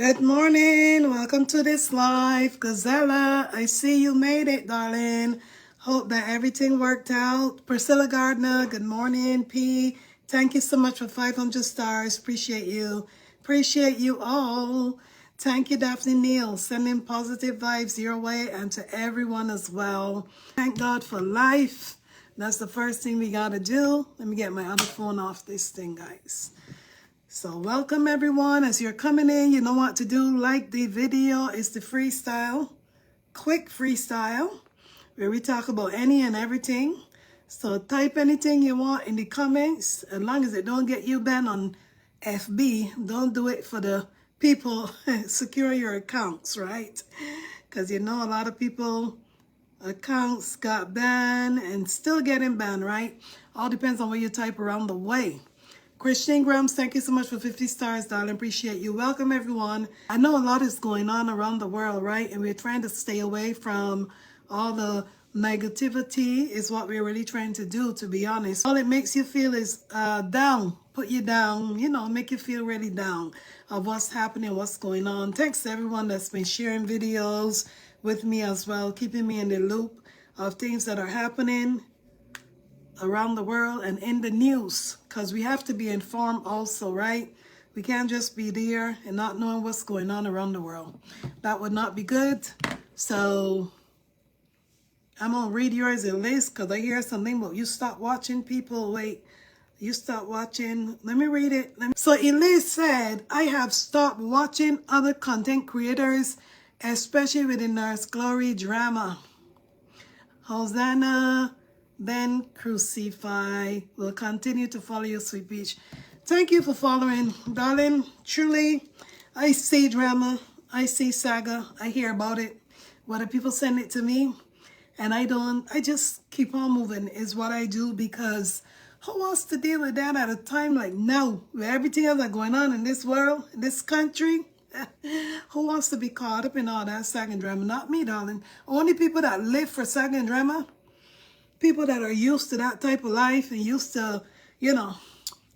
Good morning. Welcome to this live. Gazella, I see you made it, darling. Hope that everything worked out. Priscilla Gardner, good morning. P, thank you so much for 500 stars. Appreciate you. Appreciate you all. Thank you, Daphne Neal. Sending positive vibes your way and to everyone as well. Thank God for life. That's the first thing we got to do. Let me get my other phone off this thing, guys. So welcome everyone. As you're coming in, you know what to do. Like the video. It's the freestyle, quick freestyle, where we talk about any and everything. So type anything you want in the comments, as long as it don't get you banned on FB. Don't do it for the people. Secure your accounts, right? Because you know a lot of people accounts got banned and still getting banned, right? All depends on what you type around the way. Christian Grams, thank you so much for 50 stars, darling. Appreciate you. Welcome, everyone. I know a lot is going on around the world, right? And we're trying to stay away from all the negativity is what we're really trying to do, to be honest. All it makes you feel is down, put you down, you know, make you feel really down of what's happening, what's going on. Thanks to everyone that's been sharing videos with me as well, keeping me in the loop of things that are happening around the world and in the news, because we have to be informed also, right? We can't just be there and not knowing what's going on around the world. That would not be good. So I'm gonna read yours a list because I hear something about you stop watching people. Wait, you stop watching. Let me read it. So Elise said, I have stopped watching other content creators, especially with the Nurse Glory drama. Hosanna, then crucify. Will continue to follow you, sweet peach. Thank you for following, darling. Truly, I see drama, I see saga, I hear about it. Whether people send it to me, and I just keep on moving is what I do, because who wants to deal with that at a time like now, with everything else that's going on in this world, in this country? Who wants to be caught up in all that saga and drama? Not me, darling. Only people that live for saga and drama, people that are used to that type of life and used to, you know,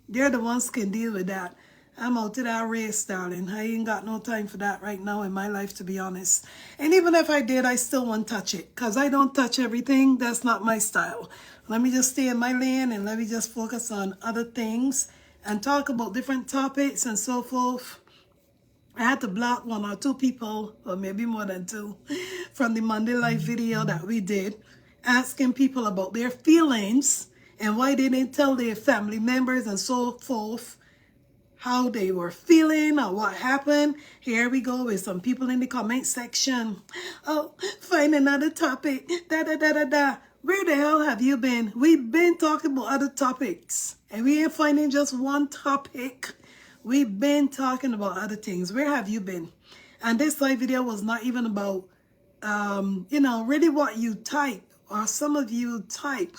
they're the ones can deal with that. I'm out to that race, darling. I ain't got no time for that right now in my life, to be honest. And even if I did, I still won't touch it, because I don't touch everything. That's not my style. Let me just stay in my lane and let me just focus on other things and talk about different topics and so forth. I had to block one or two people, or maybe more than two, from the Monday Live video that we did, asking people about their feelings and why they didn't tell their family members and so forth how they were feeling or what happened. Here we go with some people in the comment section. Oh, find another topic. Da da da da da. Where the hell have you been? We've been talking about other topics, and we ain't finding just one topic. We've been talking about other things. Where have you been? And this live video was not even about you know, really what you type, or some of you type.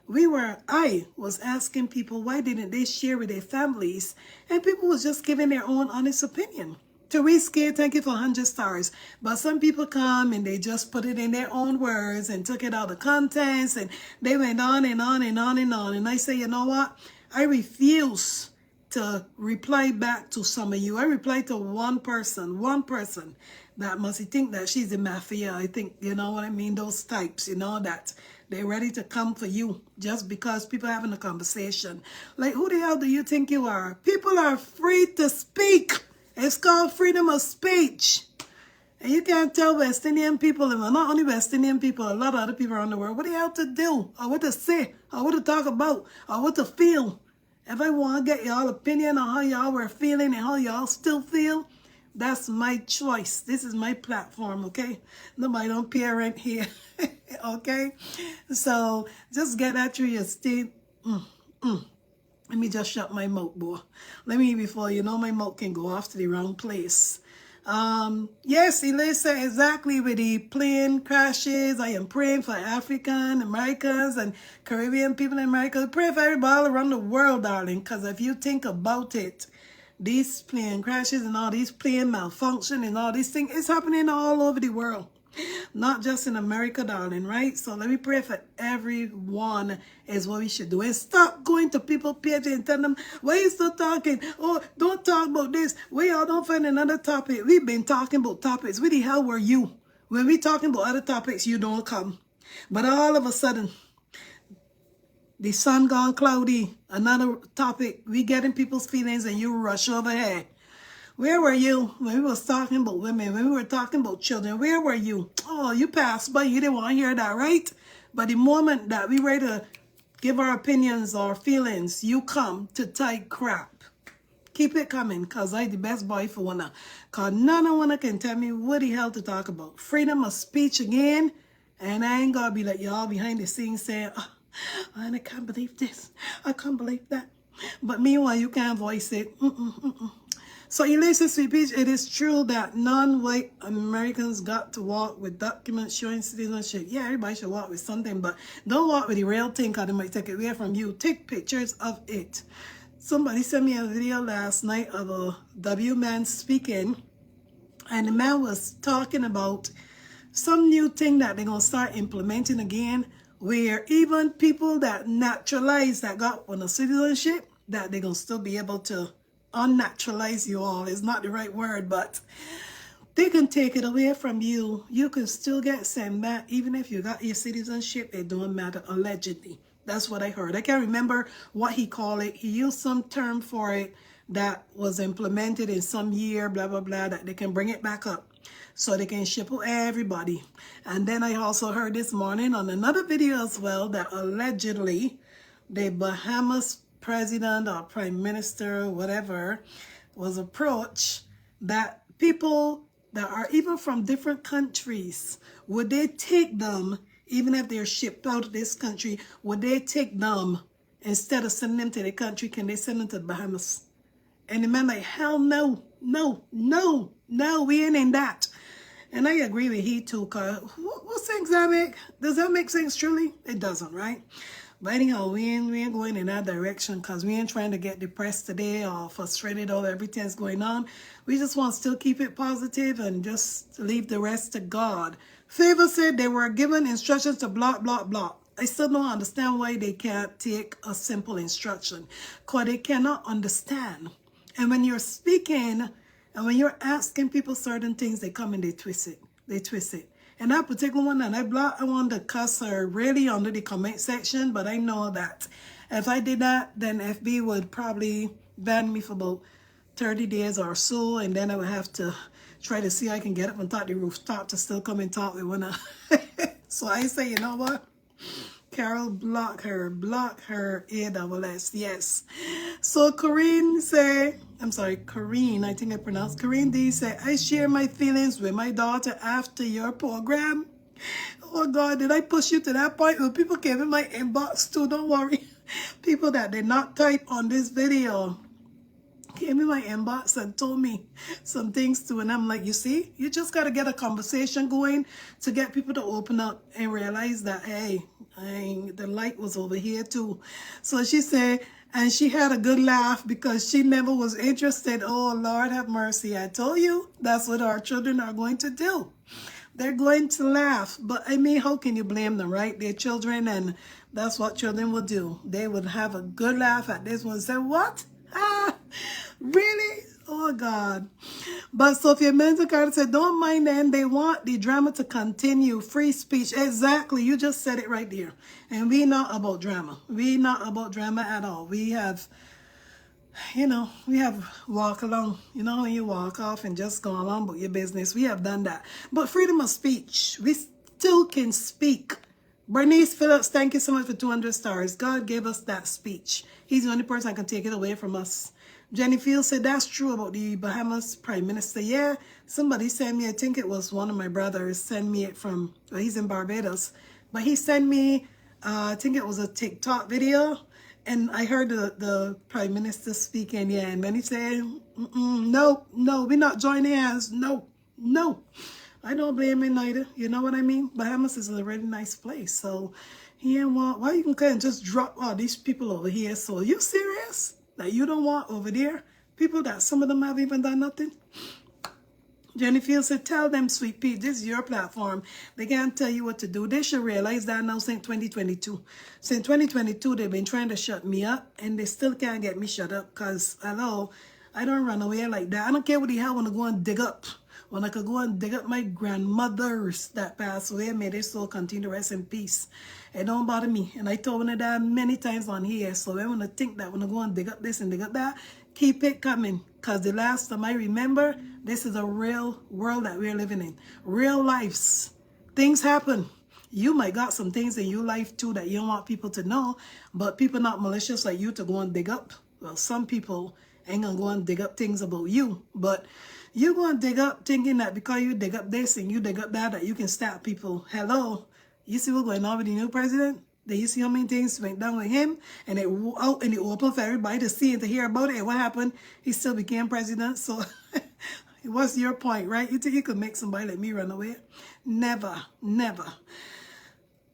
I was asking people why didn't they share with their families, and people was just giving their own honest opinion. Therese K, thank you for 100 stars. But some people come and they just put it in their own words and took it out of contents, and they went on and on and on and on. And I say, you know what? I refuse to reply back to some of you. I replied to one person that must think that she's the mafia. I think, you know what I mean? Those types, you know, that they're ready to come for you just because people are having a conversation. Like, who the hell do you think you are? People are free to speak. It's called freedom of speech. And you can't tell West Indian people, and not only West Indian people, a lot of other people around the world, what they have to do, or what to say, or what to talk about, or what to feel. If I want to get y'all opinion on how y'all were feeling and how y'all still feel, that's my choice. This is my platform, okay? Nobody don't pay rent here, okay? So just get that through your state. Let me just shut my mouth, boy. Let me, before you know, my mouth can go off to the wrong place. Yes, Elisa, exactly, with the plane crashes. I am praying for African Americans and Caribbean people in America. Pray for everybody all around the world, darling, because if you think about it, these plane crashes and all these plane malfunction and all these things, it's happening all over the world. Not just in America, darling, right? So let me pray for everyone is what we should do. And stop going to people's page and tell them, why you still talking? Oh, don't talk about this. We all don't find another topic. We've been talking about topics. Where the hell were you? When we talking about other topics, you don't come. But all of a sudden, the sun gone cloudy, another topic, we get in people's feelings and you rush over here. Where were you when we was talking about women, when we were talking about children? Where were you? Oh, you passed by. You didn't want to hear that, right? But the moment that we ready to give our opinions or feelings, you come to type crap. Keep it coming, because I the best boy for one. Because none of one can tell me what the hell to talk about. Freedom of speech again. And I ain't going to be like y'all behind the scenes saying, oh, I can't believe this. I can't believe that. But meanwhile, you can't voice it. So, Elisa Sweet Peach, it is true that non-white Americans got to walk with documents showing citizenship. Yeah, everybody should walk with something, but don't walk with the real thing because they might take it away from you. Take pictures of it. Somebody sent me a video last night of a W man speaking, and the man was talking about some new thing that they're going to start implementing again, where even people that naturalized that got on a citizenship, that they're going to still be able to unnaturalize you all. Is not the right word, but they can take it away from you. You can still get sent back even if you got your citizenship. It don't matter, allegedly. That's what I heard. I can't remember what he called it. He used some term for it that was implemented in some year, blah blah blah, that they can bring it back up so they can ship everybody. And then I also heard this morning on another video as well that allegedly the Bahamas president or prime minister, whatever, was approached that people that are even from different countries, would they take them, even if they're shipped out of this country, would they take them instead of sending them to the country? Can they send them to the Bahamas? And the man like, hell no, no, no, no, we ain't in that. And I agree with he too, because what sense that make? Does that make sense truly? It doesn't, right? But anyhow, we ain't going in that direction, because we ain't trying to get depressed today or frustrated over everything's going on. We just want to still keep it positive and just leave the rest to God. Favor said they were given instructions to block, block, block. I still don't understand why they can't take a simple instruction, because they cannot understand. And when you're speaking and when you're asking people certain things, they come and they twist it. They twist it. And that particular one that I blocked, I wanted to cuss her really under the comment section, but I know that if I did that, then FB would probably ban me for about 30 days or so, and then I would have to try to see how I can get up on top of the rooftop to still come and talk with one. So I say, you know what? Carol, block her, AWS, yes. So Corrine say, I'm sorry, Corrine, I think I pronounced Corrine D say, I share my feelings with my daughter after your program. Oh God, did I push you to that point? Well, people came in my inbox too, don't worry. People that did not type on this video came in my inbox and told me some things too, and I'm like, you see, you just got to get a conversation going to get people to open up and realize that, hey, the light was over here too. So she said, and she had a good laugh because she never was interested. Oh Lord have mercy, I told you that's what our children are going to do. They're going to laugh. But I mean, how can you blame them, right? They're children, and that's what children will do. They would have a good laugh at this one and say, what? Ah, really? Oh God. But Sophia Menzel Carter said, don't mind them. They want the drama to continue. Free speech. Exactly. You just said it right there. And we not about drama. We not about drama at all. We have, you know, we have walk along. You know, when you walk off and just go along about your business. We have done that. But freedom of speech, we still can speak. Bernice Phillips, thank you so much for 200 stars. God gave us that speech. He's the only person that can take it away from us. Jenny Fields said, that's true about the Bahamas Prime Minister. Yeah, somebody sent me, I think it was one of my brothers, sent me it from, well, he's in Barbados. But he sent me, I think it was a TikTok video. And I heard the Prime Minister speaking, yeah. And then he said, no, we're not joining hands. No. I don't blame him neither. You know what I mean? Bahamas is a really nice place. So he ain't want, why you can just drop all these people over here? So are you serious? That you don't want over there? People that some of them have even done nothing? Jennifer said, tell them, Sweet Pea, this is your platform. They can't tell you what to do. They should realize that now since 2022. Since 2022, they've been trying to shut me up, and they still can't get me shut up because, hello, I don't run away like that. I don't care what the hell I want to go and dig up. When I could go and dig up my grandmothers that passed away, may their soul continue to rest in peace. It don't bother me. And I told them that many times on here. So I want to think that when I go and dig up this and dig up that, keep it coming. Because the last time I remember, this is a real world that we're living in. Real lives. Things happen. You might got some things in your life too that you don't want people to know. But people not malicious like you to go and dig up. Well, some people ain't going to go and dig up things about you. But you go and dig up thinking that because you dig up this and you dig up that, that you can stop people. Hello. You see what's going on with the new president? Then you see how many things went down with him, and it out in the open for everybody to see and to hear about it. And what happened? He still became president. So what's your point, right? You think you could make somebody like me run away? Never, never.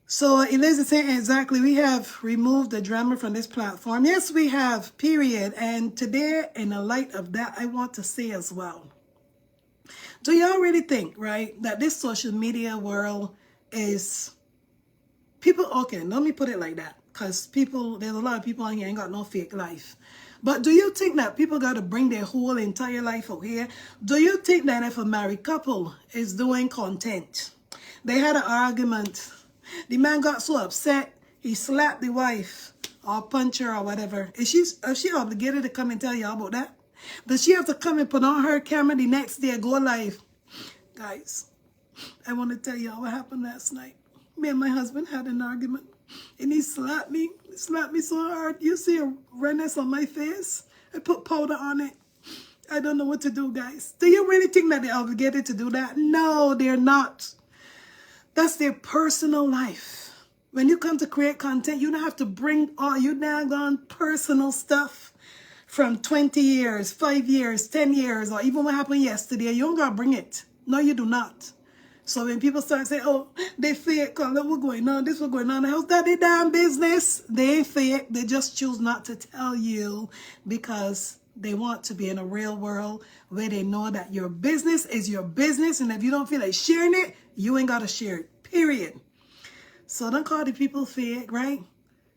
So Eliza saying exactly, we have removed the drama from this platform. Yes, we have, period. And today, in the light of that, I want to say as well, do y'all really think, right, that this social media world is... People, okay, let me put it like that, because people, there's a lot of people on here ain't got no fake life. But do you think that people got to bring their whole entire life out here? Do you think that if a married couple is doing content, they had an argument, the man got so upset, he slapped the wife or punch her or whatever, is she obligated to come and tell y'all about that? Does she have to come and put on her camera the next day and go live? Guys, I want to tell y'all what happened last night. Me and my husband had an argument, and he slapped me so hard. You see a redness on my face? I put powder on it. I don't know what to do, guys. Do you really think that they're obligated to do that? No, they're not. That's their personal life. When you come to create content, you don't have to bring all your daggone personal stuff from 20 years, 5 years, 10 years, or even what happened yesterday. You don't got to bring it. No, you do not. So when people start saying, oh, they fake, oh, look what's going on, this what's going on in the house, that they damn business. They ain't fake. They just choose not to tell you because they want to be in a real world where they know that your business is your business. And if you don't feel like sharing it, you ain't got to share it, period. So don't call the people fake, right?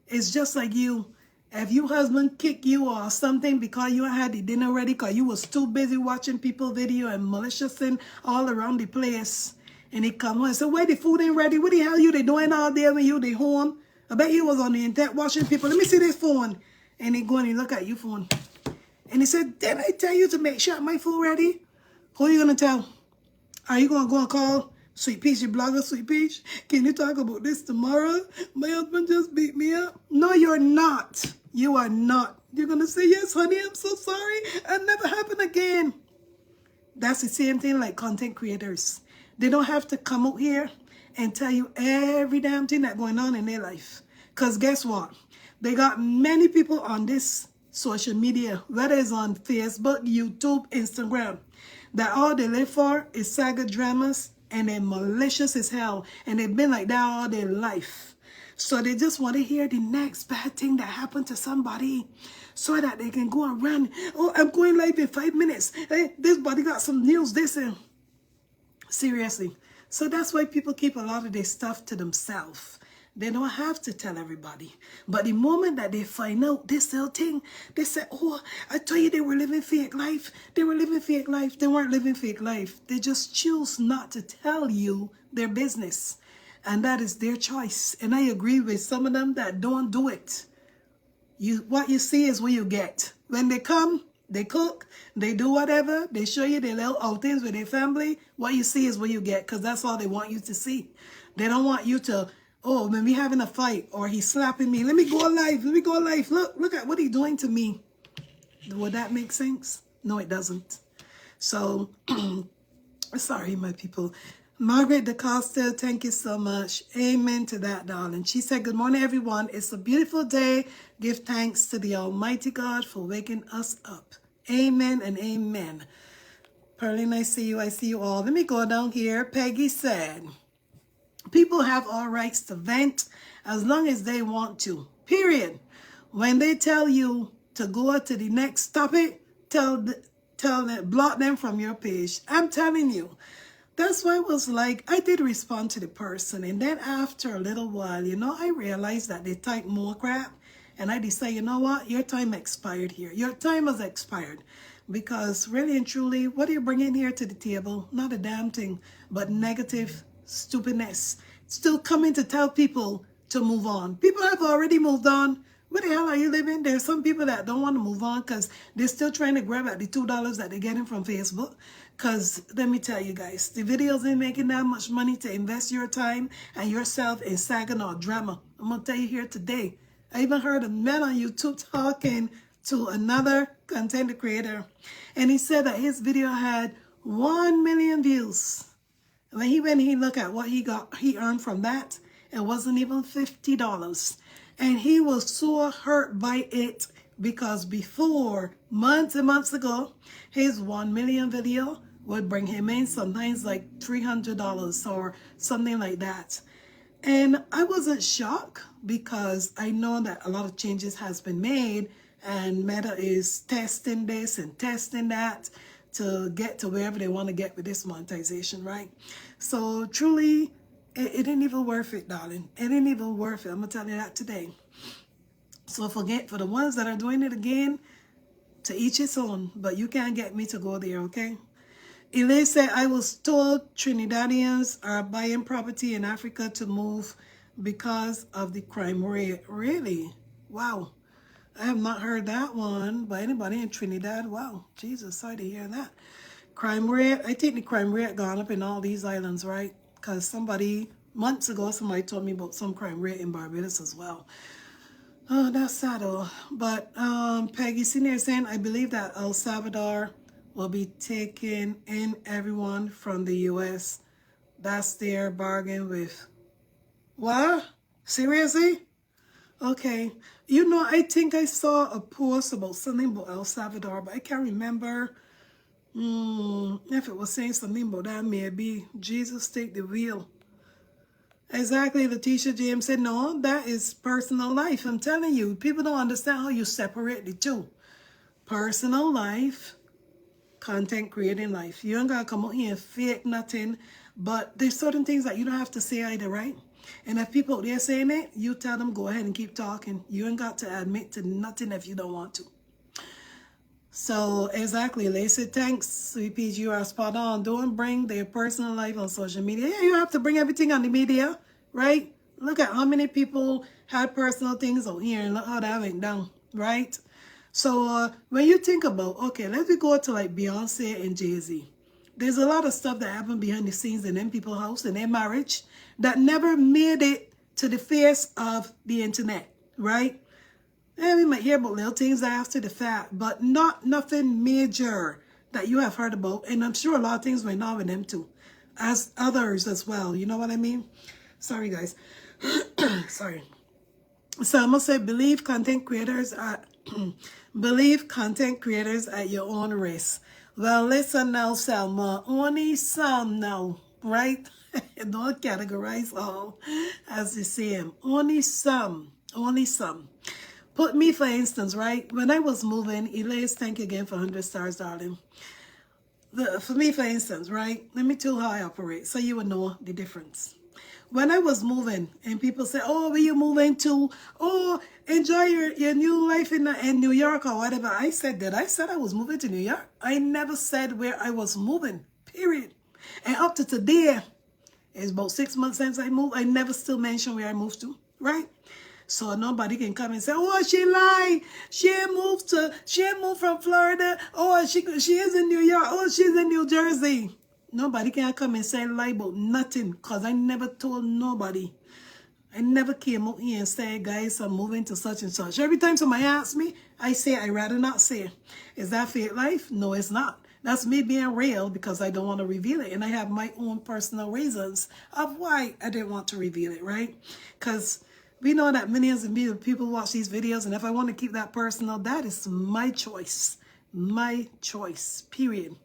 It's just like you. If your husband kick you or something because you had the dinner ready because you was too busy watching people video and malicious and all around the place, and he come home and say, wait, the food ain't ready. What the hell you they doing all day when you they home? I bet he was on the internet watching people. Let me see this phone. And he go and he look at your phone. And he said, didn't I tell you to make sure my food ready? Who are you going to tell? Are you going to go and call Sweet Peach, your blogger, Sweet Peach? Can you talk about this tomorrow? My husband just beat me up. No, you're not. You are not. You're going to say, yes, honey, I'm so sorry. It never happened again. That's the same thing like content creators. They don't have to come out here and tell you every damn thing that's going on in their life. Because guess what? They got many people on this social media, whether it's on Facebook, YouTube, Instagram, that all they live for is saga dramas, and they're malicious as hell. And they've been like that all their life. So they just want to hear the next bad thing that happened to somebody so that they can go and run. Oh, I'm going live in 5 minutes. Hey, this body got some news, this and... Seriously. So that's why people keep a lot of their stuff to themselves. They don't have to tell everybody. But the moment that they find out this little thing, they say, oh, I told you they were living fake life. They were living fake life. They weren't living fake life. They just choose not to tell you their business. And that is their choice. And I agree with some of them that don't do it. What you see is what you get. When they come, they cook, they do whatever, they show you their little outings with their family. What you see is what you get, because that's all they want you to see. They don't want you to, oh, when we having a fight, or he's slapping me, let me go live, look at what he's doing to me. Would that make sense? No, it doesn't. So, sorry, my people. Margaret DaCosta, thank you so much. Amen to that, darling. She said, good morning, everyone. It's a beautiful day. Give thanks to the Almighty God for waking us up. Amen and amen. Pearline, I see you. I see you all. Let me go down here. Peggy said, people have all rights to vent as long as they want to. Period. When they tell you to go to the next topic, tell tell them, block them from your page. I'm telling you. That's why it was like, I did respond to the person. And then after a little while, you know, I realized that they type more crap. And I decided, you know what? Your time expired here. Your time has expired. Because really and truly, what are you bringing here to the table? Not a damn thing, but negative stupidness. Still coming to tell people to move on. People have already moved on. Where the hell are you living? There's some people that don't want to move on because they're still trying to grab at the $2 that they're getting from Facebook. Because let me tell you guys, the videos ain't making that much money to invest your time and yourself in sagging or drama. I'm going to tell you here today. I even heard a man on YouTube talking to another content creator. And he said that his video had 1 million views. When he went and he looked at what he earned from that, it wasn't even $50. And he was so hurt by it because before, months and months ago, his 1 million video would bring him in sometimes like $300 or something like that. And I wasn't shocked because I know that a lot of changes has been made and Meta is testing this and testing that to get to wherever they want to get with this monetization, right? So truly, it ain't even worth it, darling. It ain't even worth it. I'm going to tell you that today. So for the ones that are doing it again, to each his own. But you can't get me to go there, okay? Elaine said, I was told Trinidadians are buying property in Africa to move because of the crime rate. Really? Wow. I have not heard that one by anybody in Trinidad. Wow. Jesus, sorry to hear that. Crime rate. I think the crime rate gone up in all these islands, right? Because months ago, somebody told me about some crime rate in Barbados as well. Oh, that's sad, though. But Peggy Senior saying, I believe that El Salvador will be taking in everyone from the U.S. That's their bargain with. What? Seriously? Okay. You know, I think I saw a post about something about El Salvador, but I can't remember if it was saying something about that. Maybe Jesus take the wheel. Exactly, Letitia James said, no, that is personal life. I'm telling you, people don't understand how you separate the two. Personal life, content creating life. You ain't got to come out here and fake nothing, but there's certain things that you don't have to say either, right? And if people they're saying it, you tell them, go ahead and keep talking. You ain't got to admit to nothing if you don't want to. So, exactly, Lacey, thanks, Sweet Peach, you are spot on. Don't bring their personal life on social media. Yeah, you have to bring everything on the media, right? Look at how many people had personal things out here and look how that went down, right? So, when you think about, okay, let's go to like Beyonce and Jay-Z. There's a lot of stuff that happened behind the scenes in them people's house and their marriage that never made it to the face of the internet, right? And we might hear about little things after the fact, but nothing major that you have heard about. And I'm sure a lot of things went on with them too, as others as well. You know what I mean? Sorry, guys. Sorry. So I'm gonna say, believe content creators at your own risk. Well, listen now, Selma. Only some now, right? Don't categorize all as the same. Only some. Only some. Put me, for instance, right? When I was moving, Elias, thank you again for 100 stars, darling. For me, for instance, right? Let me tell you how I operate so you will know the difference. When I was moving and people say, oh, where you moving to? Oh, enjoy your new life in New York or whatever. I said that. I said I was moving to New York. I never said where I was moving, period. And up to today, it's about 6 months since I moved. I never still mention where I moved to, right? So nobody can come and say, oh, she lied. She moved from Florida. Oh, she is in New York. Oh, she's in New Jersey. Nobody can come and say lie about nothing because I never told nobody. I never came out here and said, guys, I'm moving to such and such. Every time somebody asks me, I say, I'd rather not say. Is that fake life? No, it's not. That's me being real because I don't want to reveal it. And I have my own personal reasons of why I didn't want to reveal it, right? Because we know that millions of people watch these videos, and if I want to keep that personal, that is my choice. My choice, period.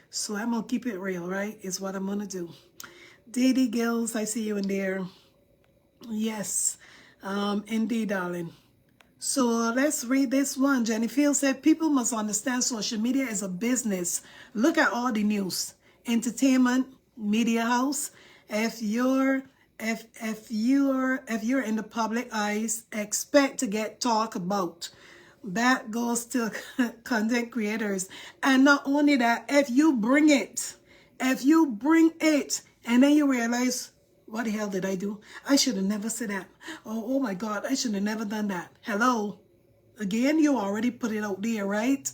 So I'm going to keep it real, right? It's what I'm going to do. Didi Gills, I see you in there. Yes, indeed, darling. So let's read this one. Jenny Fields said, people must understand social media is a business. Look at all the news, entertainment, media house. If you're in the public eyes, expect to get talked about. That goes to content creators. And not only that, if you bring it, and then you realize, what the hell did I do? I should have never said that. Oh my God, I should have never done that. Hello. Again, you already put it out there, right?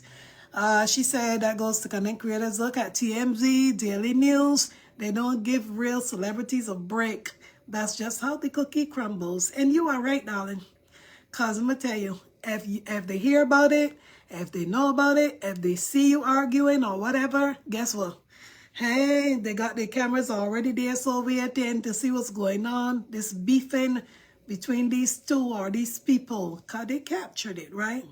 She said that goes to content creators. Look at TMZ, Daily News. They don't give real celebrities a break. That's just how the cookie crumbles. And you are right, darling. Because I'm going to tell you, if they hear about it, if they know about it, if they see you arguing or whatever, guess what? Hey, they got their cameras already there, so we attend to see what's going on. This beefing between these two or these people, because they captured it, right?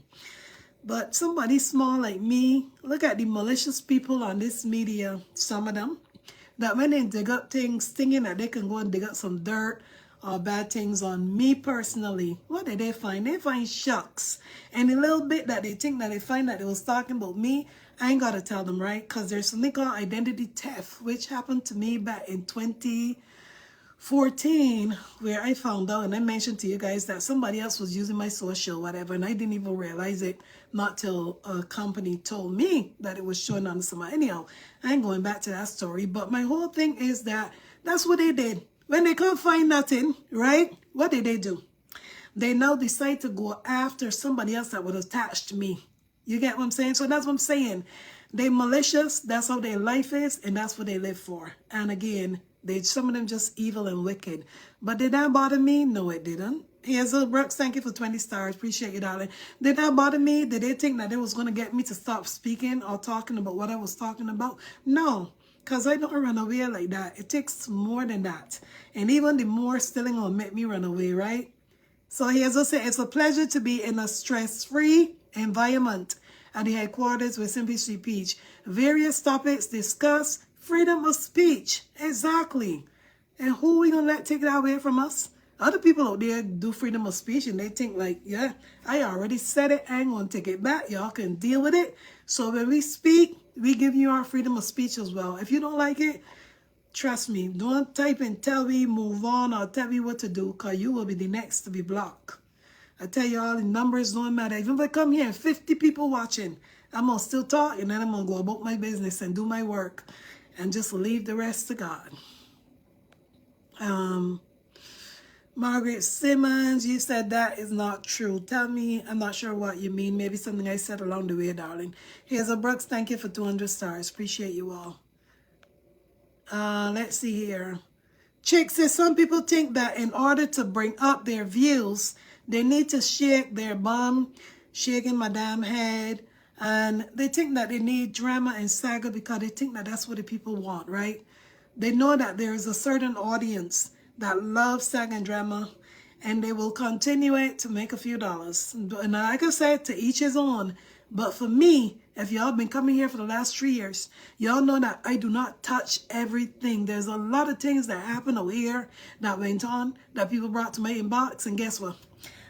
But somebody small like me, look at the malicious people on this media, some of them, that when they dig up things, thinking that they can go and dig up some dirt or bad things on me personally, what did they find? They find shucks. And the little bit that they think that they find that they was talking about me, I ain't got to tell them, right? Because there's something called identity theft, which happened to me back in 2014, where I found out, and I mentioned to you guys that somebody else was using my social, whatever, and I didn't even realize it, not till a company told me that it was showing on somebody. Anyhow, I ain't going back to that story, but my whole thing is that that's what they did. When they couldn't find nothing, right? What did they do? They now decide to go after somebody else that would attach to me. You get what I'm saying? So that's what I'm saying. They malicious. That's how their life is, and that's what they live for. And again, some of them just evil and wicked. But did that bother me? No, it didn't. Here's a Brooks. Thank you for 20 stars. Appreciate you, darling. Did that bother me? Did they think that it was going to get me to stop speaking or talking about what I was talking about? No. Because I don't run away like that. It takes more than that. And even the more still ain't gonna make me run away, right? So here's what I say. It's a pleasure to be in a stress-free environment at the headquarters with Simply Sweet Peach. Various topics discussed. Freedom of speech. Exactly. And who we gonna let take that away from us? Other people out there do freedom of speech and they think like, yeah, I already said it. I ain't gonna take it back. Y'all can deal with it. So when we speak, we give you our freedom of speech as well. If you don't like it, trust me, don't type and tell me move on or tell me what to do, because you will be the next to be blocked. I tell you all, the numbers don't matter. Even if I come here and 50 people watching, I'm going to still talk and then I'm going to go about my business and do my work and just leave the rest to God. Margaret Simmons, you said that is not true. Tell me, I'm not sure what you mean. Maybe something I said along the way, darling. Here's a Brooks, thank you for 200 stars. Appreciate you all. Let's see here. Chick says some people think that in order to bring up their views, they need to shake their bum, shaking my damn head. And they think that they need drama and saga because they think that that's what the people want, right? They know that there is a certain audience that loves saga and drama, and they will continue it to make a few dollars. And like I said, to each his own. But for me, if y'all been coming here for the last 3 years, y'all know that I do not touch everything. There's a lot of things that happen over here that went on that people brought to my inbox, and guess what?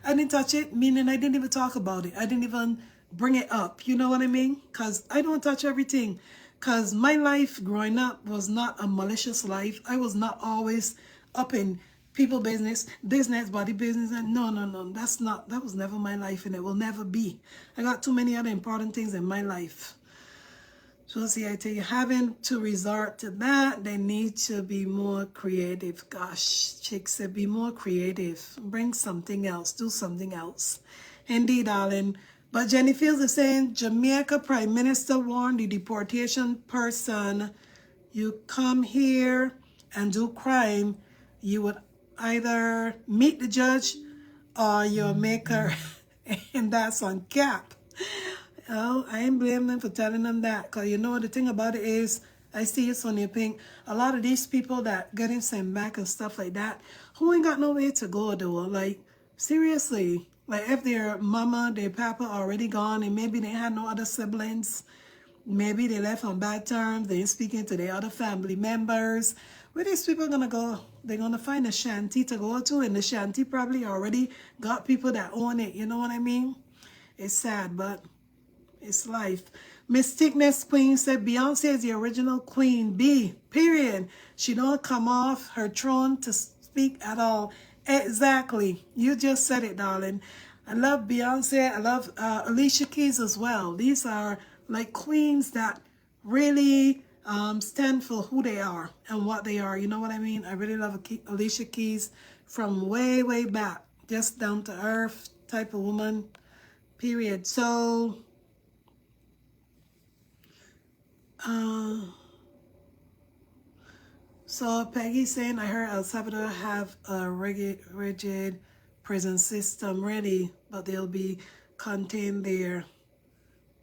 I didn't touch it, meaning I didn't even talk about it. I didn't even bring it up. You know what I mean? Because I don't touch everything. Because my life growing up was not a malicious life. I was not always up in people business, body business, and no, that was never my life, and it will never be. I got too many other important things in my life. So see, I tell you, having to resort to that, they need to be more creative. Gosh, Chick said, be more creative. Bring something else. Do something else. Indeed, darling. But Jenny Fields is saying, Jamaica Prime Minister warned the deportation person, you come here and do crime, you would either meet the judge or your maker, and that's on cap. Oh, I ain't blaming them for telling them that, because you know the thing about it is, I see it's on your pink. A lot of these people that getting sent back and stuff like that, who ain't got nowhere to go though. Like, seriously, like if their mama, their papa already gone and maybe they had no other siblings, Maybe they left on bad terms. They ain't speaking to their other family members. Where these people gonna go? They're gonna find a shanty to go to, and the shanty probably already got people that own it. You know what I mean? It's sad, but it's life. Mysticness Queen said Beyonce is the original queen bee. Period. She don't come off her throne to speak at all. Exactly. You just said it, darling. I love Beyonce. I love Alicia Keys as well. These are like queens that really stand for who they are and what they are. You know what I mean? I really love Alicia Keys from way, way back. Just down to earth type of woman. Period. So, Peggy saying, I heard El Salvador have a rigid prison system ready, but they'll be contained there.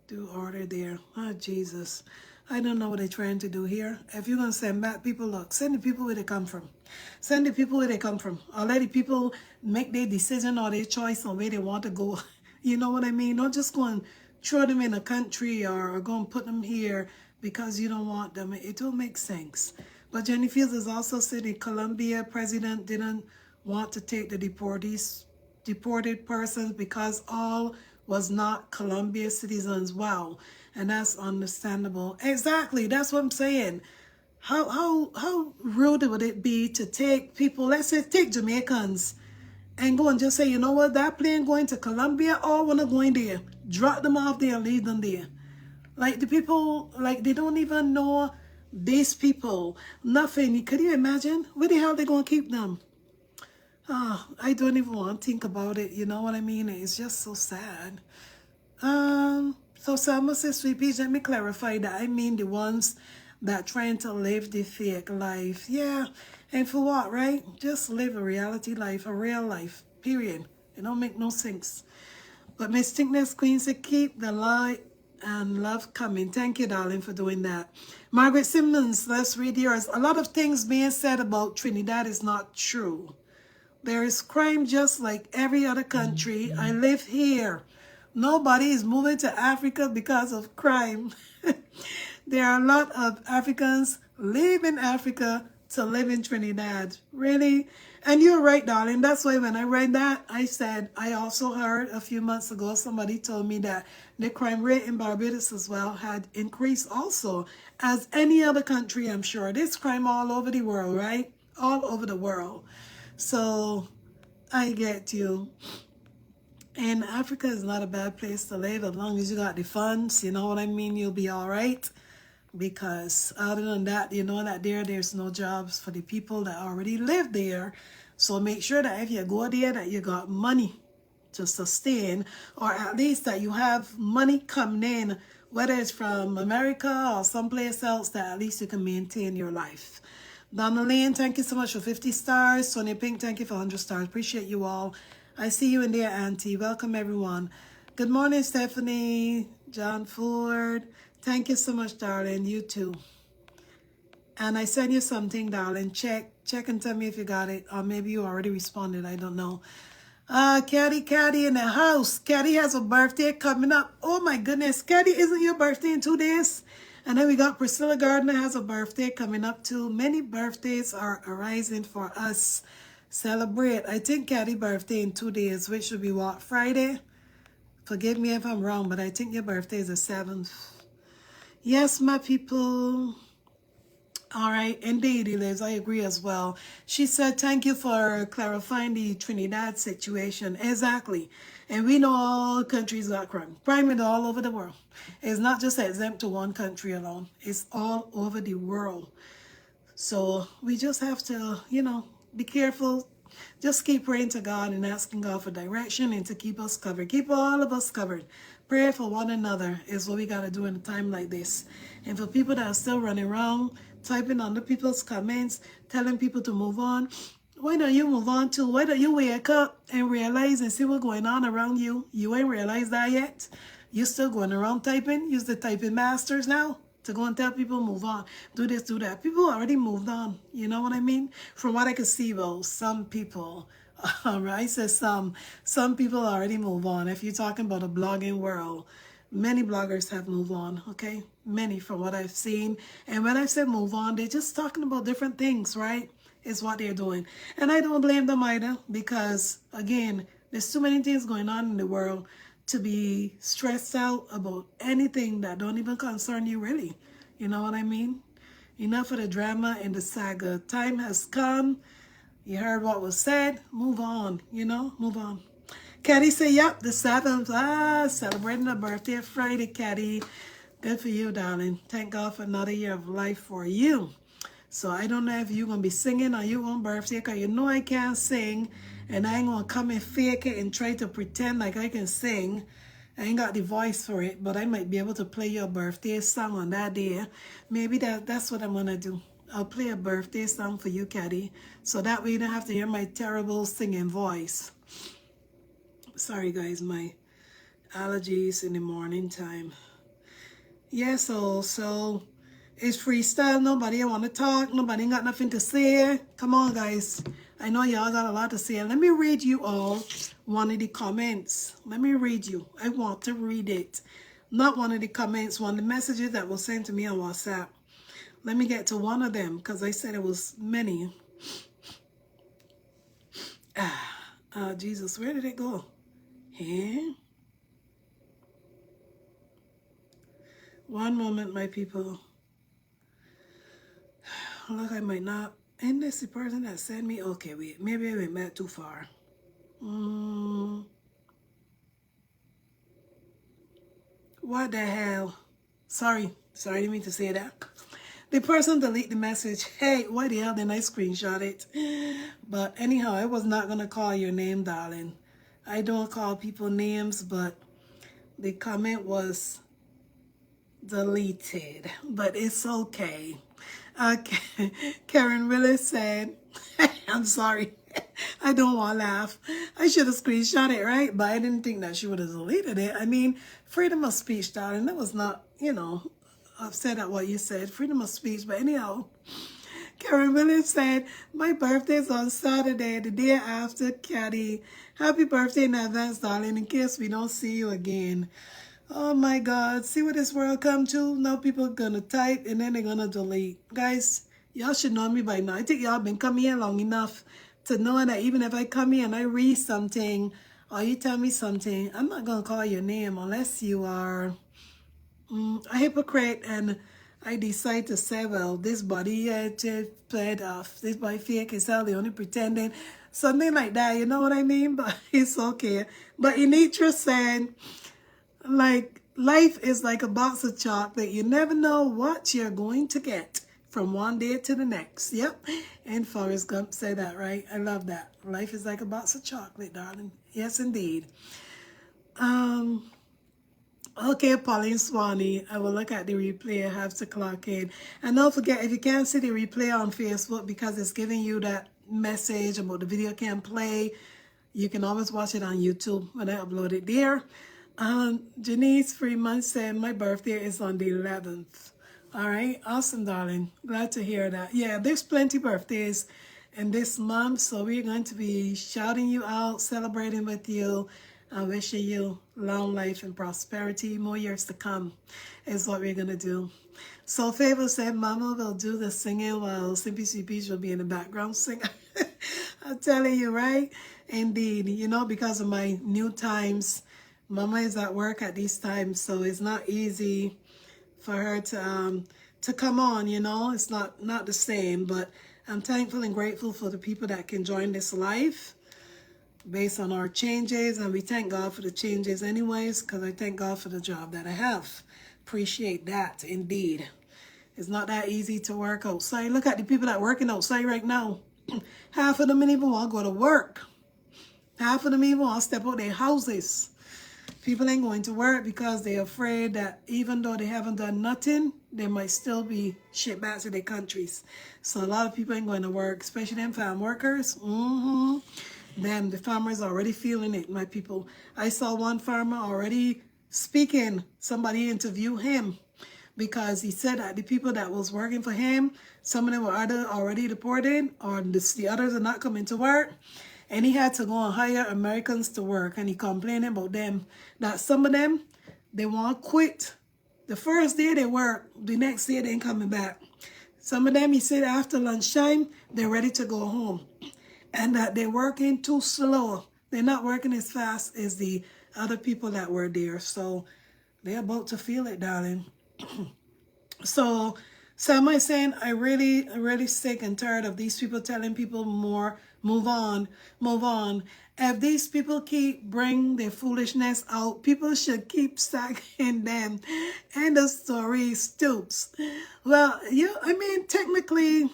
Do order there. Oh, Jesus. I don't know what they're trying to do here. If you're going to send back people, look, send the people where they come from. Send the people where they come from. Or let the people make their decision or their choice on where they want to go. You know what I mean? Don't just go and throw them in a country or go and put them here because you don't want them. It don't make sense. But Jenny Fields has also said the Colombia president didn't want to take the deported persons because all was not Colombia citizens. Wow. And that's understandable. Exactly. That's what I'm saying. How rude would it be to take people, let's say take Jamaicans, and go and just say, you know what, that plane going to Colombia, all wanna go in there. Drop them off there and leave them there. Like the people, like they don't even know these people. Nothing. Could you imagine? Where the hell they gonna keep them? Oh, I don't even want to think about it. You know what I mean? It's just so sad. So Selma says, Sweet Peach, let me clarify that I mean the ones that trying to live the fake life. Yeah. And for what, right? Just live a reality life, a real life. Period. It don't make no sense. But Miss Thickness Queen said, keep the light and love coming. Thank you, darling, for doing that. Margaret Simmons, let's read yours. A lot of things being said about Trinidad is not true. There is crime just like every other country. I live here. Nobody is moving to Africa because of crime. There are a lot of Africans leaving Africa to live in Trinidad. Really? And you're right, darling. That's why when I read that, I said, I also heard a few months ago, somebody told me that the crime rate in Barbados as well had increased also. As any other country, I'm sure. There's crime all over the world, right? All over the world. So I get you. And Africa is not a bad place to live as long as you got the funds. You know what I mean? You'll be all right. Because other than that, you know that there's no jobs for the people that already live there. So make sure that if you go there that you got money to sustain, or at least that you have money coming in, whether it's from America or someplace else, that at least you can maintain your life. Donna Lane, thank you so much for 50 stars. Sonia Pink, thank you for 100 stars. Appreciate you all. I see you in there, Auntie. Welcome, everyone. Good morning, Stephanie. John Ford. Thank you so much, darling. You too. And I sent you something, darling. Check and tell me if you got it. Or maybe you already responded. I don't know. Caddy in the house. Caddy has a birthday coming up. Oh, my goodness. Caddy, isn't your birthday in 2 days? And then we got Priscilla Gardner has a birthday coming up too. Many birthdays are arising for us. Celebrate. I think Caddy's birthday in 2 days, which should be what? Friday? Forgive me if I'm wrong, but I think your birthday is the 7th. Yes, my people. All right, indeed, Liz, I agree as well. She said, thank you for clarifying the Trinidad situation. Exactly. And we know all countries got crime. Crime is all over the world. It's not just exempt to one country alone. It's all over the world. So we just have to, you know, be careful. Just keep praying to God and asking God for direction and to keep us covered. Keep all of us covered. Pray for one another is what we got to do in a time like this. And for people that are still running around, typing under people's comments, telling people to move on, why don't you move on too? Why don't you wake up and realize and see what's going on around you? You ain't realized that yet. You're still going around typing. Use the typing masters now to go and tell people move on. Do this, do that. People already moved on. You know what I mean? From what I can see, well, some people... All right, so some people already move on. If you're talking about the blogging world, Many bloggers have moved on, okay? Many from what I've seen. And when I say move on, they're just talking about different things, right? Is what they're doing. And I don't blame them either because, again, there's too many things going on in the world to be stressed out about anything that don't even concern you, really. You know what I mean? Enough of the drama and the saga. Time has come. You heard what was said. Move on, you know? Move on. Caddy say, yep, the 7th. Celebrating a birthday Friday, Caddy. Good for you, darling. Thank God for another year of life for you. So I don't know if you're going to be singing on your own birthday, because you know I can't sing. And I ain't going to come and fake it and try to pretend like I can sing. I ain't got the voice for it, but I might be able to play your birthday song on that day. Maybe that's what I'm going to do. I'll play a birthday song for you, Caddy. So that way you don't have to hear my terrible singing voice. Sorry, guys, my allergies in the morning time. Yeah, so it's freestyle. Nobody want to talk. Nobody got nothing to say. Come on, guys. I know y'all got a lot to say. Let me read you all one of the comments. Let me read you. I want to read it. Not one of the comments, one of the messages that was sent to me on WhatsApp. Let me get to one of them because I said it was many. Jesus, where did it go? Here. One moment, my people. Look, I might not. Ain't this the person that sent me? Okay, wait. Maybe I went back too far. What the hell? Sorry, I didn't mean to say that. The person delete the message. Hey, why the hell didn't I screenshot it? But anyhow, I was not going to call your name, darling. I don't call people names, but the comment was deleted. But it's okay. Okay. Karen really said, I'm sorry. I don't want to laugh. I should have screenshot it, right? But I didn't think that she would have deleted it. I mean, freedom of speech, darling. That was not, you know, upset at what you said. Freedom of speech. But anyhow, Karen Williams said, my birthday's on Saturday, the day after Caddy. Happy birthday in advance, darling, in case we don't see you again. Oh my God, see what this world come to? Now people are going to type and then they're going to delete. Guys, y'all should know me by now. I think y'all been coming here long enough to know that even if I come here and I read something or you tell me something, I'm not going to call your name unless you are a hypocrite and I decide to say, well, this body played off. This body fake is how they only pretending. Something like that, you know what I mean? But it's okay. But Anitra said, like, life is like a box of chocolate. You never know what you're going to get from one day to the next. Yep. And Forrest Gump said that, right? I love that. Life is like a box of chocolate, darling. Yes, indeed. Okay, Pauline Swanee, I will look at the replay. I have to clock in. And don't forget, if you can't see the replay on Facebook because it's giving you that message about the video can't play, you can always watch it on YouTube when I upload it there. Janice Freeman said, my birthday is on the 11th. All right, awesome, darling. Glad to hear that. Yeah, there's plenty of birthdays in this month, so we're going to be shouting you out, celebrating with you, and wishing you long life and prosperity. More years to come is what we're going to do. So Favor said, Mama will do the singing while Simply Sweet Peach will be in the background singing. I'm telling you, right? Indeed. You know, because of my new times, Mama is at work at these times, so it's not easy for her to come on, you know. It's not the same, but I'm thankful and grateful for the people that can join this life based on our changes, and we thank God for the changes anyways, because I thank God for the job that I have. Appreciate that, indeed. It's not that easy to work outside. Look at the people that are working outside right now. Half of them ain't even want to go to work. Half of them even want to step out their houses. People ain't going to work because they're afraid that even though they haven't done nothing, they might still be shipped back to their countries. So a lot of people ain't going to work, especially them farm workers. Them, the farmers are already feeling it, my people. I saw one farmer already speaking. Somebody interviewed him because he said that the people that was working for him, some of them were either already deported or the others are not coming to work. And he had to go and hire Americans to work, and he complaining about them, that some of them They want to quit. The first day they work, the next day they ain't coming back. Some of them, he said after lunchtime, they're ready to go home. And that they're working too slow. They're not working as fast as the other people that were there. So they're about to feel it, darling. So Selma is saying, I really sick and tired of these people telling people more, move on, move on. If these people keep bring their foolishness out, people should keep stacking them. And the story stoops. Well, I mean, technically,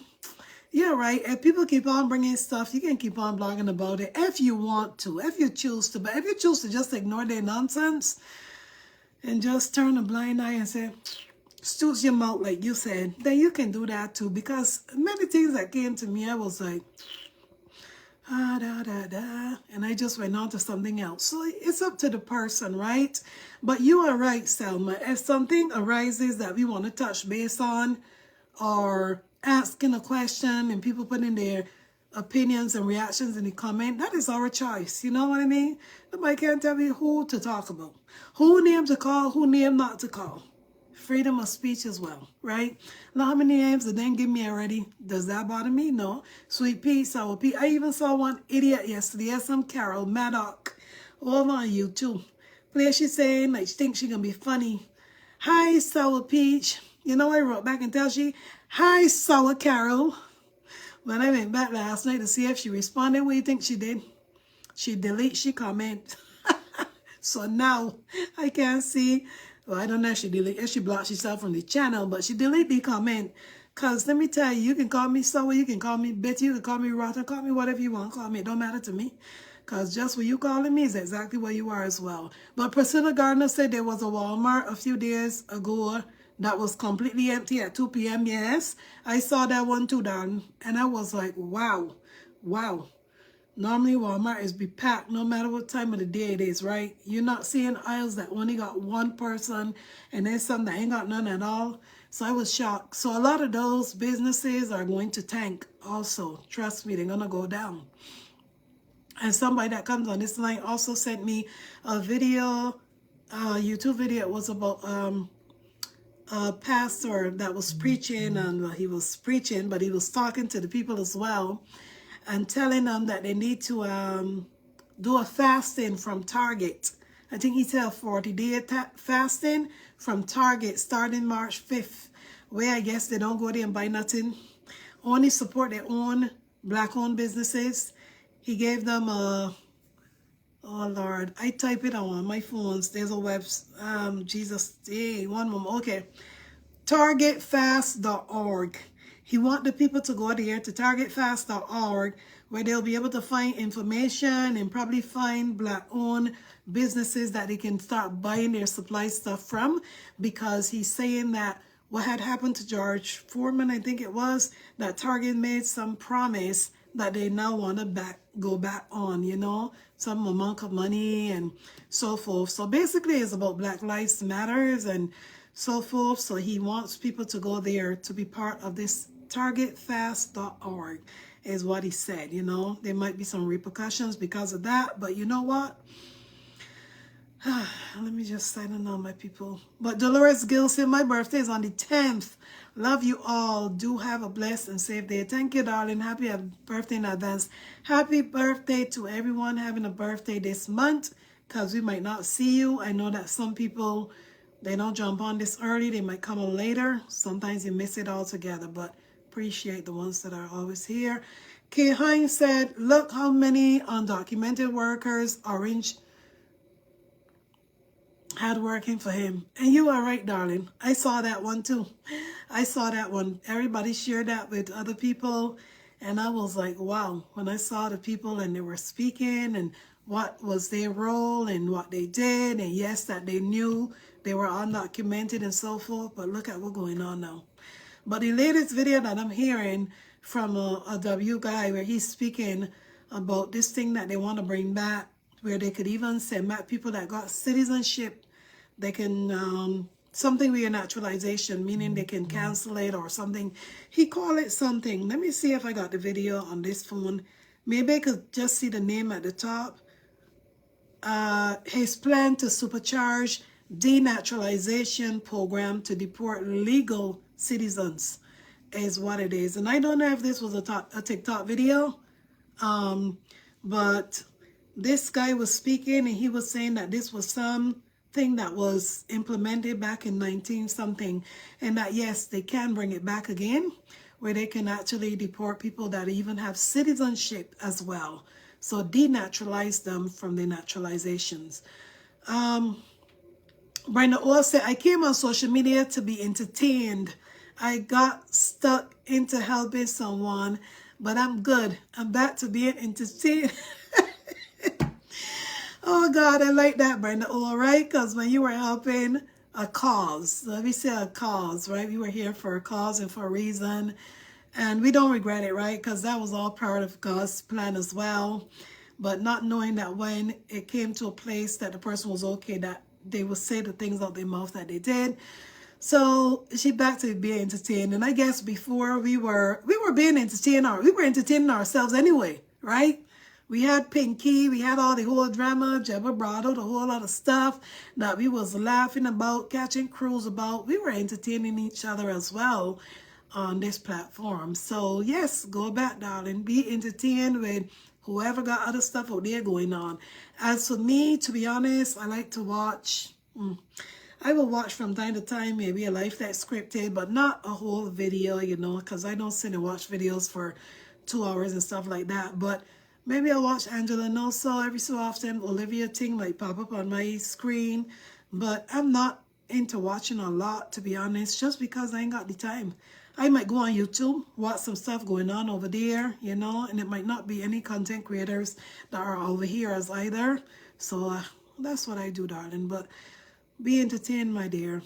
you're right. If people keep on bringing stuff, you can keep on blogging about it if you want to, if you choose to. But if you choose to just ignore their nonsense and just turn a blind eye and say, stoops your mouth like you said, then you can do that too. Because many things that came to me, I was like, and I just went on to something else. So it's up to the person, right? But you are right, Selma. If something arises that we want to touch base on, or asking a question and people putting their opinions and reactions in the comment, that is our choice. You know what I mean? Nobody can tell me who to talk about, who name to call, who name not to call. Freedom of speech as well, right? Now, how many names they didn't give me already? Does that bother me? No. Sweet pea, sour pea. I even saw one idiot yesterday, some Carol Maddock, over on YouTube. Place she saying like she thinks she gonna be funny. Hi, sour peach. You know, I wrote back and tell she, hi, sour Carol. When I went back last night to see if she responded, what do you think she did? She delete, she comment. So now I can't see. Well, I don't know if she delete, if she blocked herself from the channel, but she delete the comment. Because let me tell you, you can call me sour, you can call me bitchy, you can call me rotten, call me whatever you want, call me. It don't matter to me. Because just what you calling me is exactly what you are as well. But Priscilla Gardner said there was a Walmart a few days ago that was completely empty at 2 p.m. Yes, I saw that one too, darling. And I was like, wow, wow. Normally Walmart is be packed no matter what time of the day it is, right? You're not seeing aisles that only got one person and then some that ain't got none at all. So I was shocked. So a lot of those businesses are going to tank also. Trust me, they're going to go down. And somebody that comes on this line also sent me a video, YouTube video. It was about a pastor that was preaching, and he was preaching, but he was talking to the people as well and telling them that they need to do a fasting from Target. I think he said a 40-day fasting from Target starting March 5th, where I guess they don't go there and buy nothing. Only support their own black-owned businesses. He gave them a, oh Lord, I type it on my phones. There's a web, Jesus, hey, one moment, okay. Targetfast.org. He wants the people to go there to targetfast.org, where they'll be able to find information and probably find black-owned businesses that they can start buying their supply stuff from, because he's saying that what had happened to George Foreman, I think it was, that Target made some promise that they now want to go back on, you know, some amount of money and so forth. So basically it's about Black Lives Matters and so forth. So he wants people to go there to be part of this targetfast.org is what he said. You know, there might be some repercussions because of that, but you know what? Let me just sign in on my people. But Dolores Gill said my birthday is on the 10th. Love you all. Do have a blessed and safe day. Thank you, darling. Happy birthday in advance. Happy birthday to everyone having a birthday this month, because we might not see you. I know that some people, they don't jump on this early. They might come on later. Sometimes you miss it all together, but appreciate the ones that are always here. Kay Hines said, look how many undocumented workers Orange had working for him. And you are right, darling. I saw that one too. I saw that one. Everybody shared that with other people. And I was like, wow. When I saw the people and they were speaking and what was their role and what they did. And yes, that they knew they were undocumented and so forth. But look at what's going on now. But the latest video that I'm hearing from a W guy where he's speaking about this thing that they want to bring back, where they could even send back people that got citizenship. They can, something with your naturalization, meaning they can cancel it or something. He called it something. Let me see if I got the video on this phone. Maybe I could just see the name at the top. His plan to supercharge denaturalization program to deport legal citizens is what it is. And I don't know if this was a TikTok video, but this guy was speaking and he was saying that this was something that was implemented back in 19 something, and that yes, they can bring it back again, where they can actually deport people that even have citizenship as well. So denaturalize them from their naturalizations. Brenda Orr said, I came on social media to be entertained. I got stuck into helping someone, but I'm good. I'm back to being entertained. Oh God, I like that, Brenda. All right, because when you were helping a cause, let me say a cause, right? We were here for a cause and for a reason, and we don't regret it, right? Because that was all part of God's plan as well. But not knowing that when it came to a place that the person was okay, that they would say the things out their mouth that they did. So she back to being entertained, and I guess before we were being entertained, we were entertaining ourselves anyway, right? We had Pinky, we had all the whole drama, Jebba Brado, the whole lot of stuff that we was laughing about, catching crews about. We were entertaining each other as well on this platform. So yes, go back, darling. Be entertained with whoever got other stuff out there going on. As for me, to be honest, I like to watch. I will watch from time to time, maybe a life that's scripted, but not a whole video, you know, because I don't sit and watch videos for 2 hours and stuff like that. But maybe I'll watch Angela Nosso every so often. Olivia Ting might pop up on my screen. But I'm not into watching a lot, to be honest, just because I ain't got the time. I might go on YouTube, watch some stuff going on over there, you know, and it might not be any content creators that are over here as either. So that's what I do, darling. But be entertained, my dear.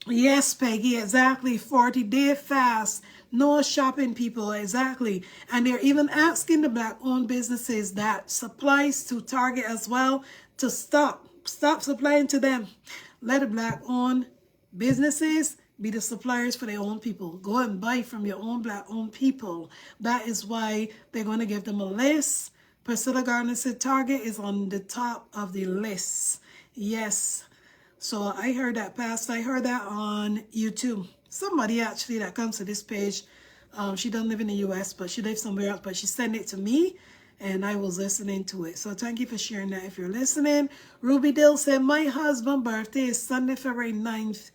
Yes, Peggy, exactly. 40-day fast. No shopping, people, exactly. And they're even asking the black-owned businesses that supplies to Target as well to stop supplying to them. Let the black-owned businesses be the suppliers for their own people. Go and buy from your own black-owned people. That is why they're going to give them a list. Priscilla Gardner said Target is on the top of the list. Yes. So I heard that, Pastor. I heard that on YouTube. Somebody actually that comes to this page, she doesn't live in the U.S., but she lives somewhere else, but she sent it to me, and I was listening to it. So thank you for sharing that if you're listening. Ruby Dill said, my husband's birthday is Sunday, February 9th.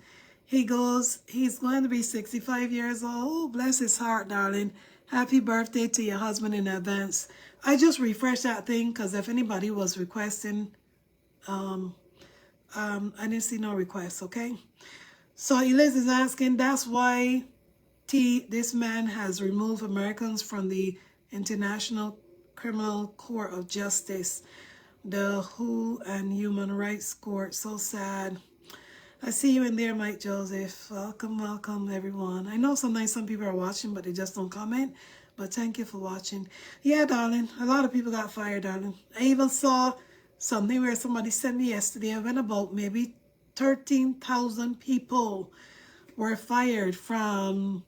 He's going to be 65 years old. Bless his heart, darling. Happy birthday to your husband in advance. I just refreshed that thing because if anybody was requesting, I didn't see no requests, okay? So Eliz is asking, that's why this man has removed Americans from the International Criminal Court of Justice, the WHO and Human Rights Court. So sad. I see you in there, Mike Joseph. Welcome, welcome, everyone. I know sometimes some people are watching, but they just don't comment. But thank you for watching. Yeah, darling, a lot of people got fired, darling. I even saw something where somebody sent me yesterday. I went about maybe 13,000 people were fired from,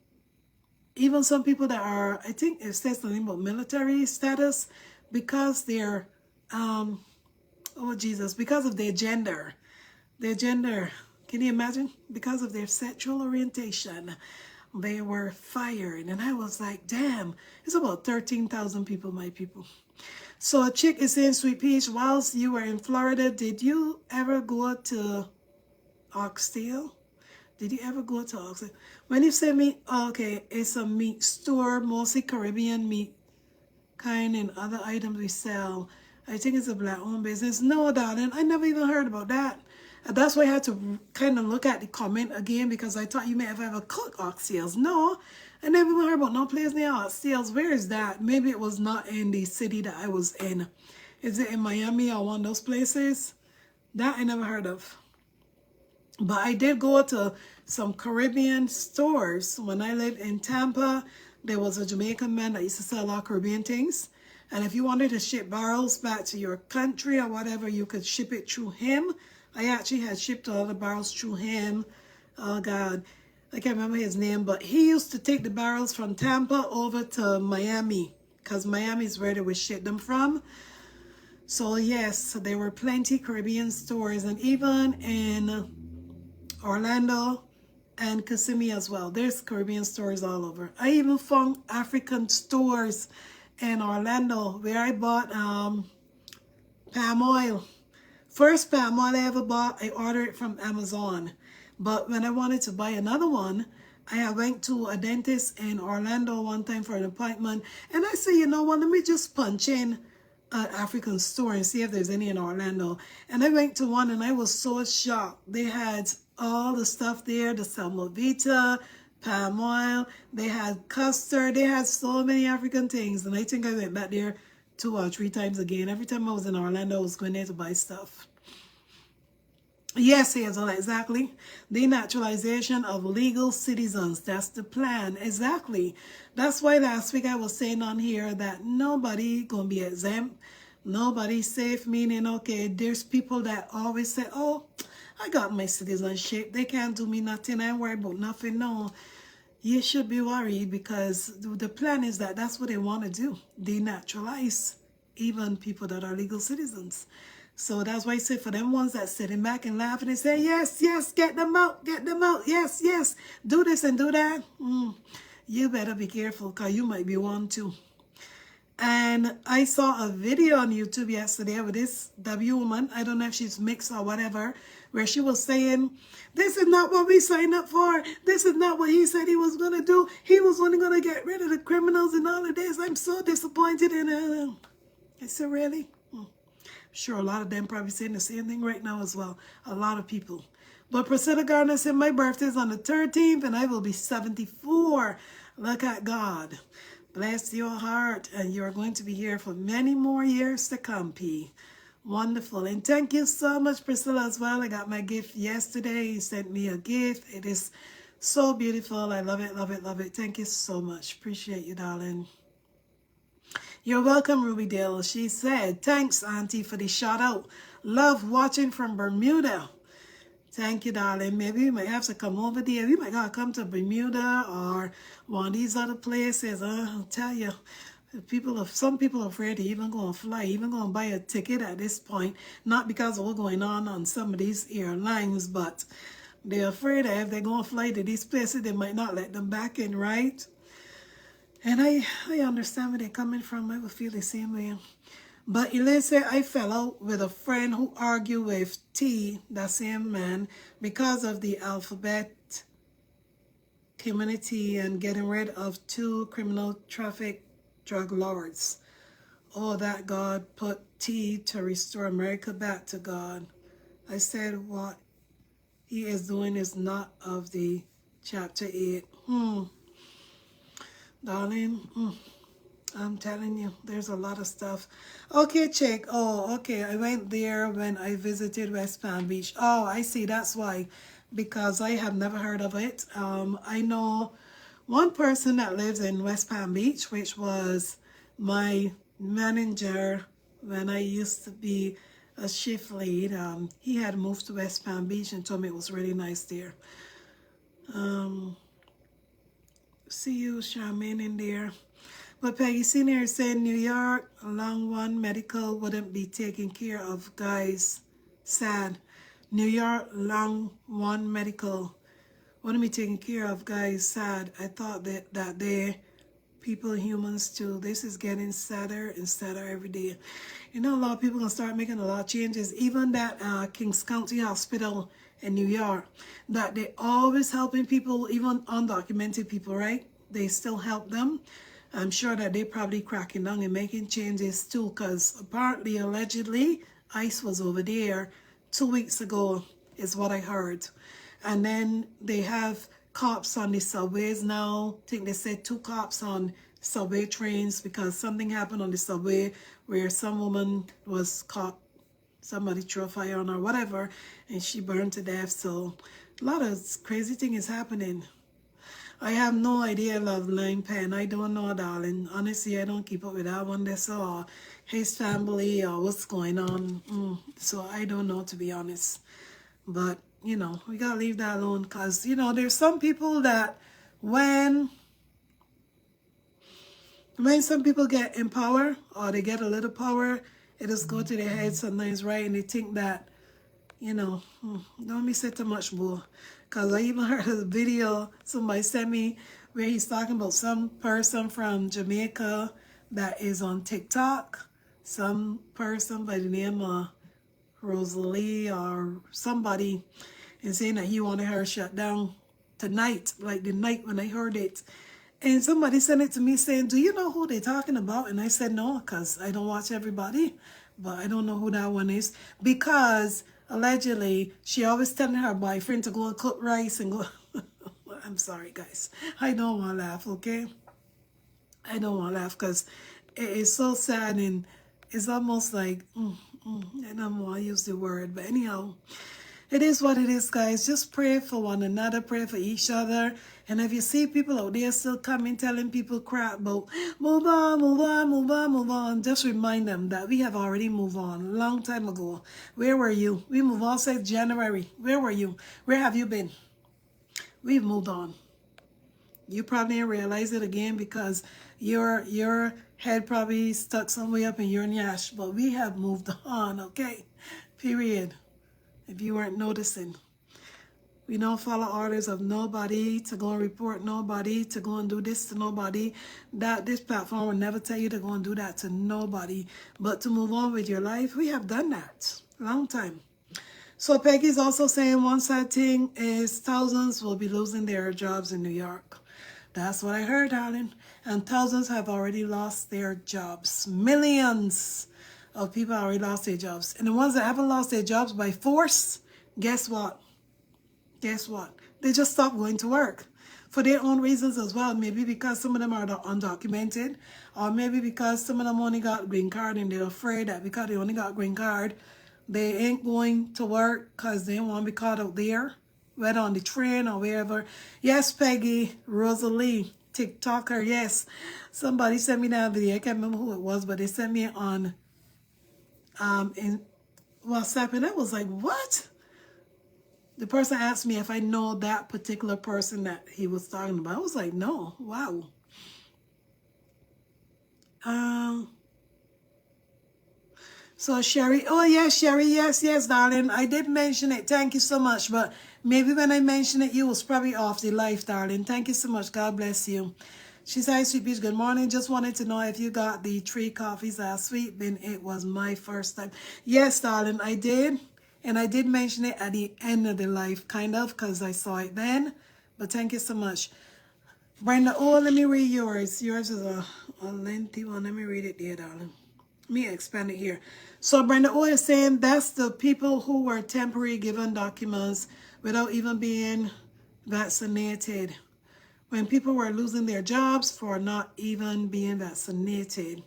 even some people that are, I think it says something about military status, because they're, oh Jesus, because of their gender. Their gender, can you imagine? Because of their sexual orientation, they were fired. And I was like, damn, it's about 13,000 people, my people. So a chick is saying, Sweet Peach, whilst you were in Florida, did you ever go to Oxtail? Did you ever go to Oxtail? When you say meat, oh, okay, it's a meat store, mostly Caribbean meat kind and other items we sell. I think it's a black-owned business. No, darling, I never even heard about that. And that's why I had to kind of look at the comment again, because I thought you may have ever cooked oxtails. No, I never even heard about no place near oxtails. Where is that? Maybe it was not in the city that I was in. Is it in Miami or one of those places? That I never heard of. But I did go to some Caribbean stores. When I lived in Tampa, there was a Jamaican man that used to sell all Caribbean things. And if you wanted to ship barrels back to your country or whatever, you could ship it through him. I actually had shipped a lot of barrels through him. Oh, God. I can't remember his name. But he used to take the barrels from Tampa over to Miami, because Miami is where they would ship them from. So yes, there were plenty Caribbean stores, and even in Orlando and Kissimmee as well. There's Caribbean stores all over. I even found African stores in Orlando where I bought palm oil. First palm oil I ever bought, I ordered it from Amazon. But when I wanted to buy another one, I went to a dentist in Orlando one time for an appointment. And I said, you know what, let me just punch in an African store and see if there's any in Orlando. And I went to one and I was so shocked. They had all the stuff there, the Salmovita, palm oil, they had custard, they had so many African things. And I think I went back there 2 or 3 times again. Every time I was in Orlando, I was going there to buy stuff. Yes, Hazel, exactly. The naturalization of legal citizens. That's the plan. Exactly. That's why last week I was saying on here that nobody gonna be exempt. Nobody safe, meaning, okay, there's people that always say, oh, I got my citizenship. They can't do me nothing. I ain't worried about nothing. No, you should be worried because the plan is that that's what they want to do. Denaturalize even people that are legal citizens. So that's why I say for them ones that sitting back and laughing and say, yes, yes, get them out, yes, yes, do this and do that. You better be careful because you might be one too. And I saw a video on YouTube yesterday with this W woman, I don't know if she's mixed or whatever, where she was saying, this is not what we signed up for. This is not what he said he was going to do. He was only going to get rid of the criminals and all of this. I'm so disappointed in him. I said, really? Sure, a lot of them probably saying the same thing right now as well. A lot of people. But Priscilla Gardner said, my birthday is on the 13th and I will be 74. Look at God. Bless your heart. And you're going to be here for many more years to come, P. Wonderful. And thank you so much, Priscilla, as well. I got my gift yesterday. You sent me a gift. It is so beautiful. I love it, love it, love it. Thank you so much. Appreciate you, darling. You're welcome, Ruby Dale. She said, thanks, Auntie, for the shout out. Love watching from Bermuda. Thank you, darling. Maybe we might have to come over there. We might gotta come to Bermuda or one of these other places. I'll tell you, some people are afraid to even go and fly, even go and buy a ticket at this point. Not because of what's going on some of these airlines, but they're afraid that if they're going to fly to these places, they might not let them back in, right? And I understand where they're coming from. I would feel the same way. But Elise, I fell out with a friend who argued with T, that same man, because of the alphabet community and getting rid of 2 criminal traffic drug lords. Oh, that God put T to restore America back to God. I said what he is doing is not of the chapter 8. Darling, I'm telling you, there's a lot of stuff. Okay, check. Oh, okay. I went there when I visited West Palm Beach. Oh, I see. That's why. Because I have never heard of it. I know one person that lives in West Palm Beach, which was my manager when I used to be a shift lead. He had moved to West Palm Beach and told me it was really nice there. See you, Charmaine, in there. But Peggy Senior said New York, Long One Medical wouldn't be taking care of guys. Sad. New York, Long One Medical wouldn't be taking care of guys. Sad. I thought that they people, humans too. This is getting sadder and sadder every day. You know, a lot of people gonna start making a lot of changes. Even that Kings County Hospital in New York, that they always helping people, even undocumented people, right? They still help them. I'm sure that they probably cracking down and making changes too, because apparently, allegedly, ICE was over there 2 weeks ago, is what I heard. And then they have cops on the subways now. I think they said 2 cops on subway trains because something happened on the subway where some woman was caught, somebody threw a fire on her, whatever, and she burned to death. So a lot of crazy thing is happening. I have no idea, Love Line Pen. I don't know, darling. Honestly, I don't keep up with that one. That's all his family or what's going on. So I don't know, to be honest. But, you know, we got to leave that alone because, you know, there's some people that when some people get in power or they get a little power, it just go to their head sometimes, right? And they think that, don't be say too much more. Because I even heard a video somebody sent me where he's talking about some person from Jamaica that is on TikTok. Some person by the name of Rosalie or somebody, and saying that he wanted her shut down tonight, like the night when I heard it. And somebody sent it to me saying, do you know who they're talking about? And I said, no, because I don't watch everybody. But I don't know who that one is. Because allegedly, she always telling her boyfriend to go and cook rice and go. I'm sorry, guys. I don't want to laugh, okay? I don't want to laugh because it is so sad and it's almost like, I don't want to use the word. But anyhow, it is what it is, guys. Just pray for one another, pray for each other. And if you see people out there still coming, telling people crap about move on, move on, move on, move on, just remind them that we have already moved on a long time ago. Where were you? We moved on since January. Where were you? Where have you been? We've moved on. You probably didn't realize it again because your head probably stuck somewhere up in your nyash. But we have moved on, okay? Period. If you weren't noticing. We don't follow orders of nobody to go and report nobody, to go and do this to nobody. This platform will never tell you to go and do that to nobody. But to move on with your life, we have done that a long time. So Peggy's also saying one sad thing is thousands will be losing their jobs in New York. That's what I heard, darling. And thousands have already lost their jobs. Millions of people already lost their jobs. And the ones that haven't lost their jobs by force, guess what? Guess what? They just stopped going to work for their own reasons as well. Maybe because some of them are undocumented, or maybe because some of them only got green card and they're afraid that because they only got green card, they ain't going to work because they want to be caught out there, whether on the train or wherever. Yes, Peggy, Rosalie, TikToker, yes. Somebody sent me that video. I can't remember who it was, but they sent me on in WhatsApp, and I was like, what? The person asked me if I know that particular person that he was talking about. I was like, no. Wow. So Sherry, oh yes, Sherry, yes, darling. I did mention it. Thank you so much. But maybe when I mentioned it, you was probably off the life, darling. Thank you so much. God bless you. She said, Sweet Peach, good morning. Just wanted to know if you got the 3 coffees last week. Then it was my first time. Yes, darling, I did. And I did mention it at the end of the life, kind of, because I saw it then. But thank you so much. Brenda, oh, let me read yours. Yours is a lengthy one. Let me read it there, darling. Let me expand it here. So Brenda O is saying that's the people who were temporarily given documents without even being vaccinated. When people were losing their jobs for not even being vaccinated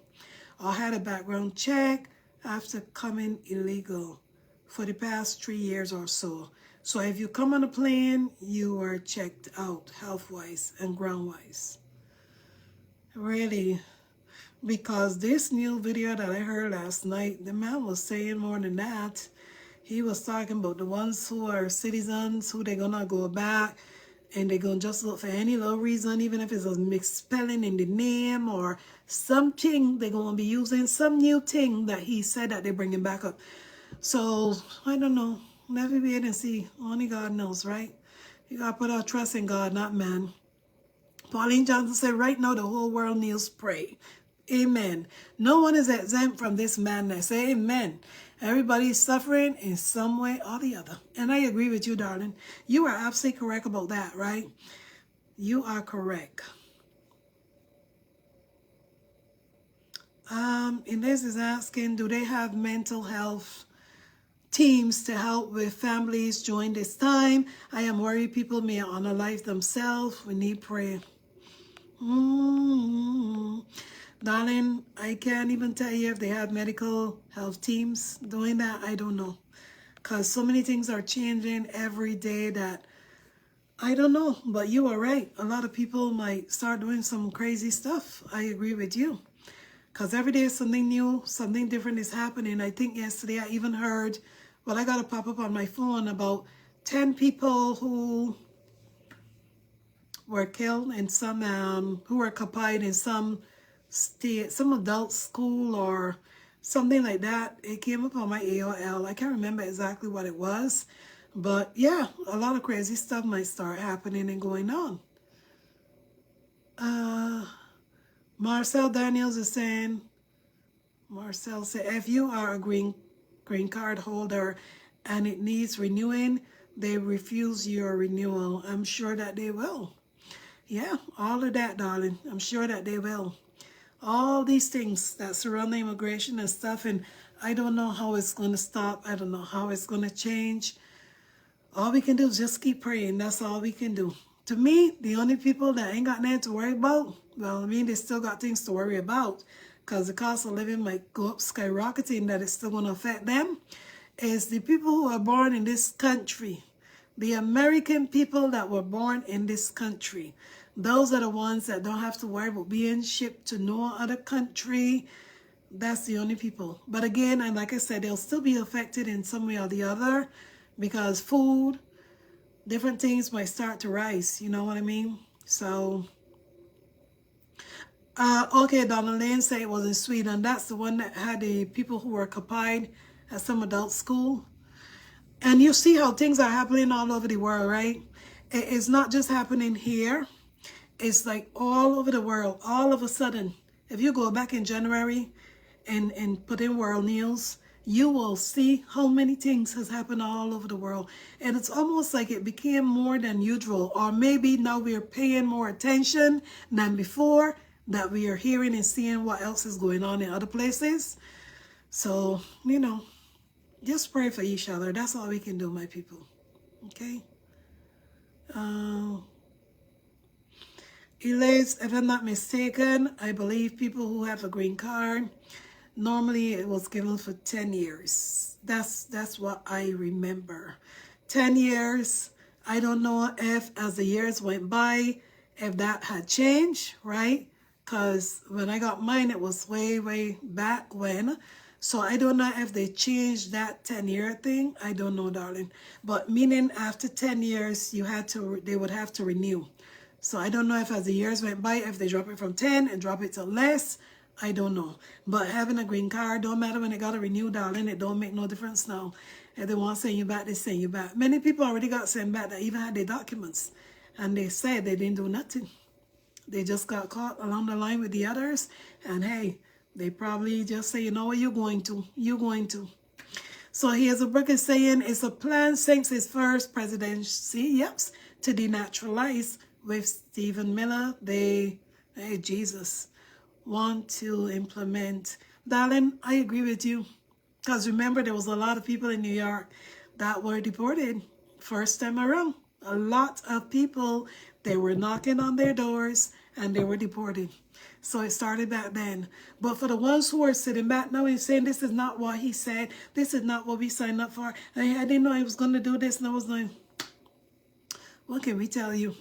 or had a background check after coming illegal for the past 3 years or so. So if you come on a plane, you were checked out health-wise and ground-wise. Really, because this new video that I heard last night, the man was saying more than that. He was talking about the ones who are citizens, who they're gonna go back, and they're gonna just look for any little reason, even if it's a misspelling in the name or something, they're gonna be using some new thing that he said that they're bringing back up. So, I don't know. Never wait and see. Only God knows, right? You gotta put our trust in God, not man. Pauline Johnson said, right now the whole world needs pray. Amen. No one is exempt from this madness. Amen. Everybody is suffering in some way or the other. And I agree with you, darling. You are absolutely correct about that, right? You are correct. Inez is asking, do they have mental health teams to help with families during this time? I am worried people may honor life themselves. We need prayer. Darling, I can't even tell you if they have medical health teams doing that. I don't know. Because so many things are changing every day that I don't know. But you are right. A lot of people might start doing some crazy stuff. I agree with you. Because every day something new, something different is happening. I think yesterday I even heard, well, I got a pop-up on my phone about 10 people who were killed and some who were occupied in some state, some adult school or something like that. It came up on my AOL. I can't remember exactly what it was. But yeah, a lot of crazy stuff might start happening and going on. Marcel Daniels is saying, Marcel said, if you are a green card holder and it needs renewing, they refuse your renewal. I'm sure that they will. Yeah, all of that, darling. I'm sure that they will. All these things that surround immigration and stuff, and I don't know how it's going to stop. I don't know how it's going to change. All we can do is just keep praying. That's all we can do. To me, the only people that ain't got nothing to worry about, well, I mean, they still got things to worry about because the cost of living might go up skyrocketing, that it's still going to affect them, is the people who are born in this country. The American people that were born in this country. Those are the ones that don't have to worry about being shipped to no other country. That's the only people. But again, and like I said, they'll still be affected in some way or the other because food, different things might start to rise. You know what I mean? So, okay, Donna Lane said it was in Sweden. That's the one that had the people who were occupied at some adult school. And you see how things are happening all over the world, right? It's not just happening here. It's like all over the world, all of a sudden. If you go back in January and put in world news, you will see how many things has happened all over the world. And it's almost like it became more than usual. Or maybe now we're paying more attention than before, that we are hearing and seeing what else is going on in other places. So, you know, just pray for each other. That's all we can do, my people. Okay? Elise, if I'm not mistaken, I believe people who have a green card, normally it was given for 10 years. That's what I remember. 10 years. I don't know if as the years went by, if that had changed, right? Because when I got mine, it was way, way back when. So I don't know if they changed that 10-year thing. I don't know, darling. But meaning after 10 years, they would have to renew. So I don't know if as the years went by, if they drop it from 10 and drop it to less. I don't know. But having a green card, don't matter when it got to renew, darling. It don't make no difference now. If they want to send you back, they send you back. Many people already got sent back that even had their documents. And they said they didn't do nothing. They just got caught along the line with the others. And hey, they probably just say, you know what, you're going to. So here's a book is saying, it's a plan since his first presidency, yes, to denaturalize with Stephen Miller. Hey, Jesus, want to implement. Darling, I agree with you. Because remember, there was a lot of people in New York that were deported first time around. A lot of people, they were knocking on their doors and they were deported. So it started back then. But for the ones who are sitting back now and saying, this is not what he said, this is not what we signed up for, and I didn't know he was going to do this, and I was like, what can we tell you?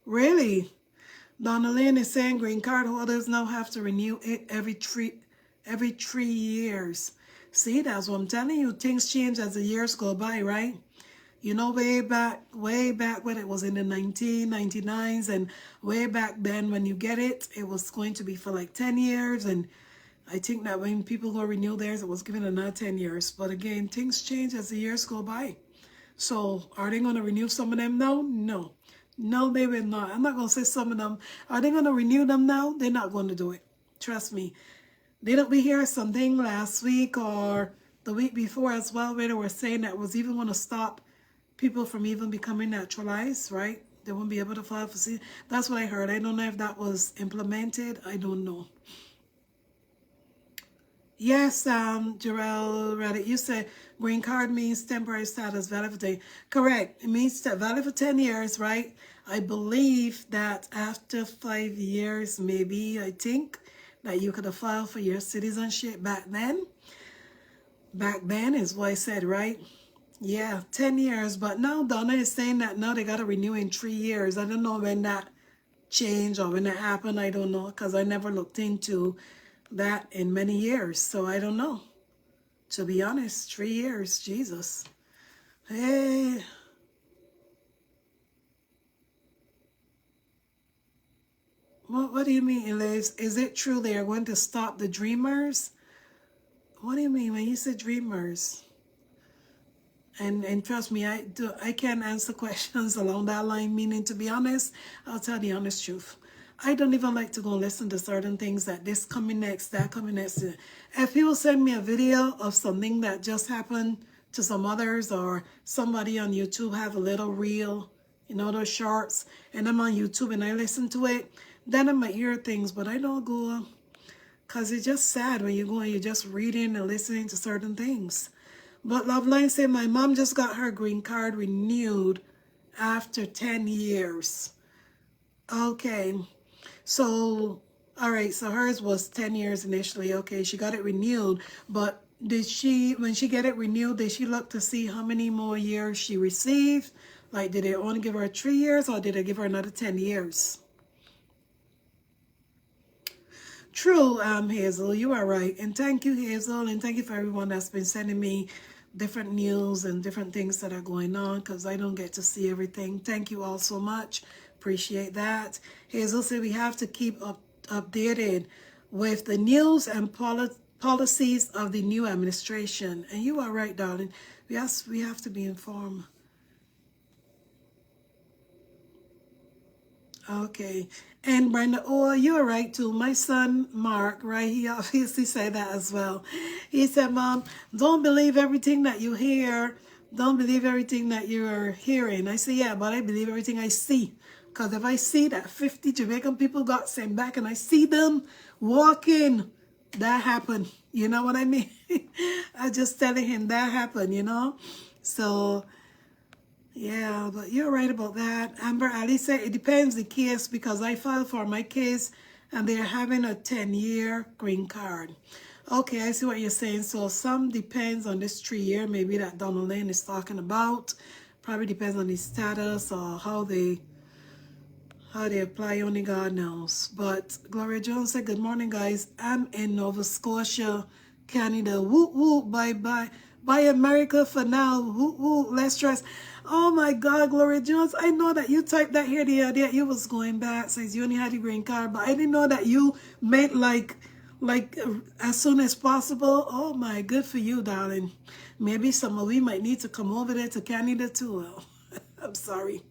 Really? Donna Lynn is saying green card holders now have to renew it every 3 years. See, that's what I'm telling you. Things change as the years go by, right? You know, way back when it was in the 1999s, and way back then when you get it, it was going to be for like 10 years. And I think that when people go renew theirs, it was given another 10 years. But again, things change as the years go by. So are they going to renew some of them now? No. No, they will not. I'm not going to say some of them. Are they going to renew them now? They're not going to do it. Trust me. Didn't we hear something last week or the week before as well where they were saying that was even going to stop people from even becoming naturalized, right? They won't be able to file for C. That's what I heard. I don't know if that was implemented. I don't know. Yes, Jarrell Reddit, you said green card means temporary status, valid for 10. Correct. It means valid for 10 years, right? I believe that after 5 years, maybe, I think, that you could have filed for your citizenship back then. Back then is what I said, right? Yeah, 10 years. But now Donna is saying that now they got to renew in 3 years. I don't know when that changed or when that happened. I don't know because I never looked into that in many years. So I don't know. To be honest, 3 years. Jesus. Hey. What do you mean, Elise? Is it true they are going to stop the dreamers? What do you mean when you say dreamers? And trust me, I can't answer questions along that line. Meaning, to be honest, I'll tell the honest truth. I don't even like to go and listen to certain things that this coming next, that coming next. If people send me a video of something that just happened to some others, or somebody on YouTube have a little reel, you know, those shorts, and I'm on YouTube and I listen to it, then I might hear things, but I don't go, because it's just sad when you go and you're just reading and listening to certain things. But Loveline said, my mom just got her green card renewed after 10 years. Okay. So, all right. So hers was 10 years initially. Okay. She got it renewed. But did she, when she get it renewed, did she look to see how many more years she received? Like, did they only give her 3 years, or did they give her another 10 years? True, Hazel, you are right. And thank you, Hazel, and thank you for everyone that's been sending me different news and different things that are going on, because I don't get to see everything. Thank you all so much. Appreciate that. Hazel said we have to keep updated with the news and policies of the new administration. And you are right, darling. Yes, we have to be informed. Okay. And Brenda, oh, you're right too. My son, Mark, right, he obviously said that as well. He said, Mom, don't believe everything that you hear. Don't believe everything that you're hearing. I say, yeah, but I believe everything I see. Because if I see that 50 Jamaican people got sent back and I see them walking, that happened. You know what I mean? I just telling him that happened, you know? So, yeah, but you're right about that. Amber Ali said it depends the case, because I filed for my case and they're having a 10-year green card. Okay, I see what you're saying. So some depends on this 3-year, maybe that Donald Lane is talking about. Probably depends on his status or how they apply, only God knows. But Gloria Jones said, good morning, guys. I'm in Nova Scotia, Canada. Woo woo, bye bye. Bye America for now. Woo woo, less stress. Oh my God, Gloria Jones, I know that you typed that here the other day. You was going back since you only had your green card, but I didn't know that you meant like as soon as possible. Oh my, good for you, darling. Maybe some of we might need to come over there to Canada too. Well, I'm sorry.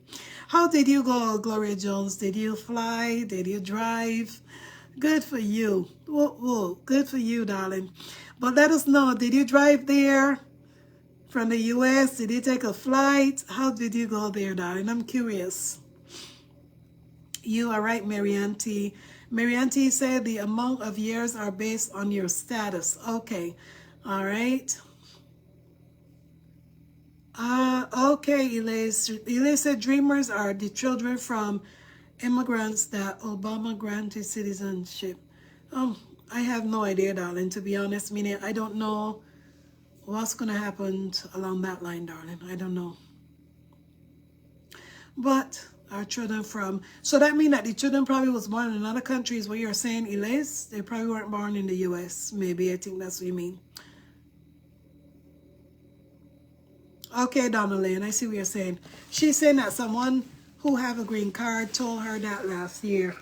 How did you go, Gloria Jones? Did you fly? Did you drive? Good for you. Whoa, whoa. Good for you, darling. But let us know, did you drive there from the U.S.? Did you take a flight? How did you go there, darling? I'm curious. You are right, Marianne T. Marianne T said the amount of years are based on your status. Okay. All right. Okay, Elise. Elise said dreamers are the children from immigrants that Obama granted citizenship. I have no idea, darling, to be honest. Meaning, I don't know what's going to happen along that line, darling. I don't know. But our children from... So that means that the children probably was born in other countries where you're saying, Elise, they probably weren't born in the U.S. Maybe, I think that's what you mean. Okay, Donnelly, I see what you're saying. She's saying that someone who have a green card told her that last year.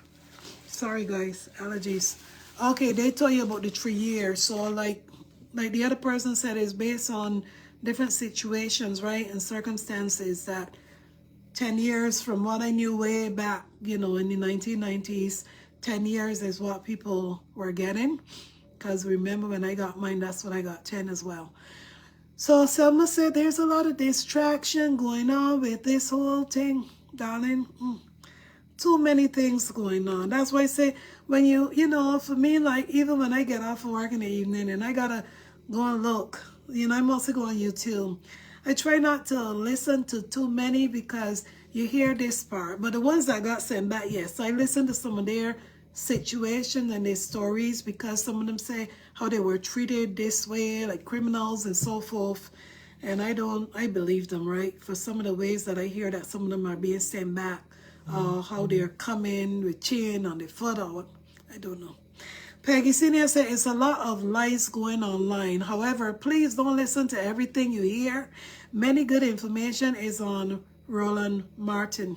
Sorry, guys, allergies. Okay, they told you about the 3 years. So, like the other person said, it's based on different situations, right, and circumstances. That 10 years, from what I knew way back, you know, in the 1990s, 10 years is what people were getting. Because remember, when I got mine, that's when I got 10 as well. So Selma said there's a lot of distraction going on with this whole thing, darling. Too many things going on. That's why I say, when you know, for me, like, even when I get off of work in the evening and I gotta go and look, you know, I mostly go on YouTube. I try not to listen to too many, because you hear this part. But the ones that got sent back, yes, I listen to some of their situations and their stories, because some of them say how they were treated this way, like criminals and so forth. And I believe them, right? For some of the ways that I hear that some of them are being sent back, how they're coming with chain on their foot, or what, I don't know. Peggy Senior said it's a lot of lies going online. However, please don't listen to everything you hear. Many good information is on Roland Martin.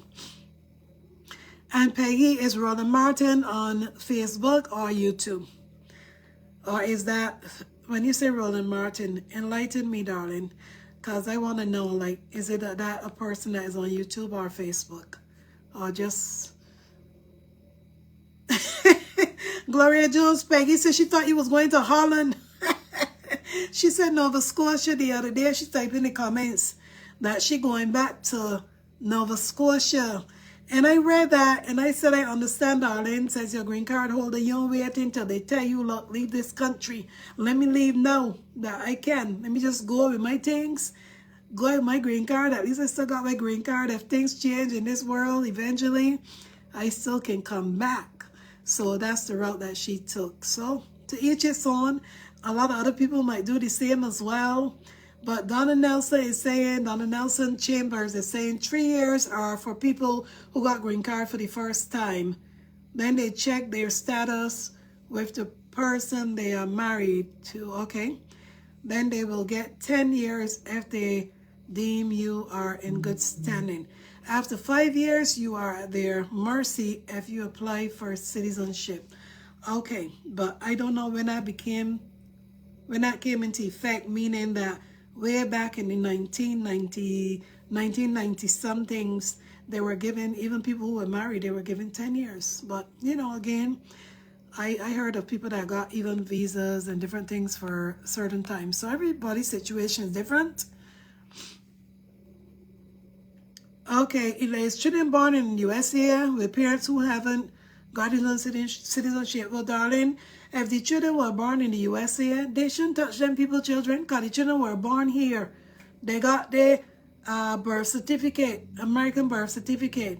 And Peggy, is Roland Martin on Facebook or YouTube? Or is that, when you say Roland Martin, enlighten me, darling. Because I want to know, like, is it that a person that is on YouTube or Facebook? Or just... Gloria Jones, Peggy said she thought you was going to Holland. She said Nova Scotia the other day. She typed in the comments that she going back to Nova Scotia. And I read that and I said, I understand, darling. Says your green card holder, you don't wait until they tell you, look, leave this country. Let me leave now that I can. Let me just go with my things. Go with my green card. At least I still got my green card. If things change in this world eventually, I still can come back. So that's the route that she took. So to each its own. A lot of other people might do the same as well. But Donna Nelson Chambers is saying 3 years are for people who got green card for the first time. Then they check their status with the person they are married to. Okay. Then they will get 10 years if they deem you are in good standing. After 5 years, you are at their mercy if you apply for citizenship. Okay, but I don't know when that came into effect, meaning that way back in the 1990 somethings, they were given, even people who were married, they were given 10 years. But, you know, again, I heard of people that got even visas and different things for certain times. So everybody's situation is different. Okay, is children born in the USA with parents who haven't gotten citizenship? Well, darling, if the children were born in the USA, they shouldn't touch them people's children because the children were born here. They got their birth certificate, American birth certificate.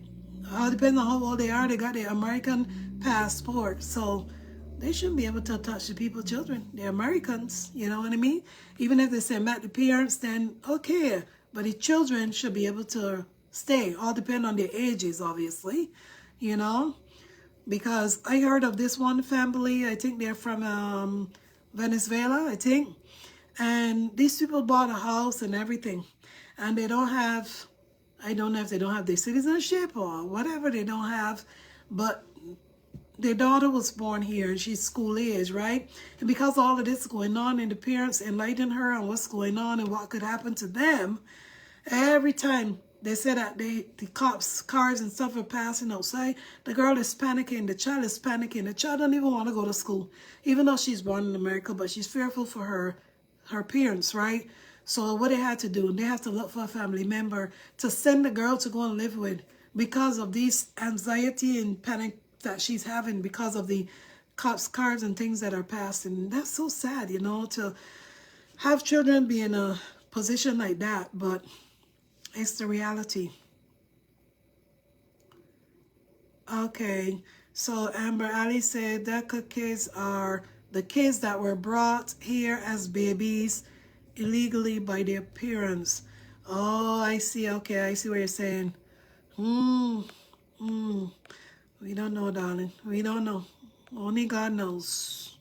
All depends on how old they are. They got their American passport. So they shouldn't be able to touch the people's children. They're Americans, you know what I mean? Even if they send back the parents, then okay. But the children should be able to stay. All depend on their ages, obviously, you know, because I heard of this one family. I think they're from Venezuela, I think, and these people bought a house and everything, and they don't have, I don't know if they don't have their citizenship or whatever they don't have, but their daughter was born here and she's school age, right? And because all of this is going on and the parents enlighten her on what's going on and what could happen to them, every time they said that the cops, cars and stuff are passing outside, the girl is panicking, the child is panicking. The child don't even want to go to school, even though she's born in America, but she's fearful for her parents, right? So what they had to do, they have to look for a family member to send the girl to go and live with because of these anxiety and panic that she's having because of the cops, cars and things that are passed. And that's so sad, you know, to have children be in a position like that, but it's the reality. Okay, so Amber Ali said DACA kids are the kids that were brought here as babies illegally by their parents. Oh, I see. Okay, I see what you're saying. We don't know, darling. We don't know. Only God knows.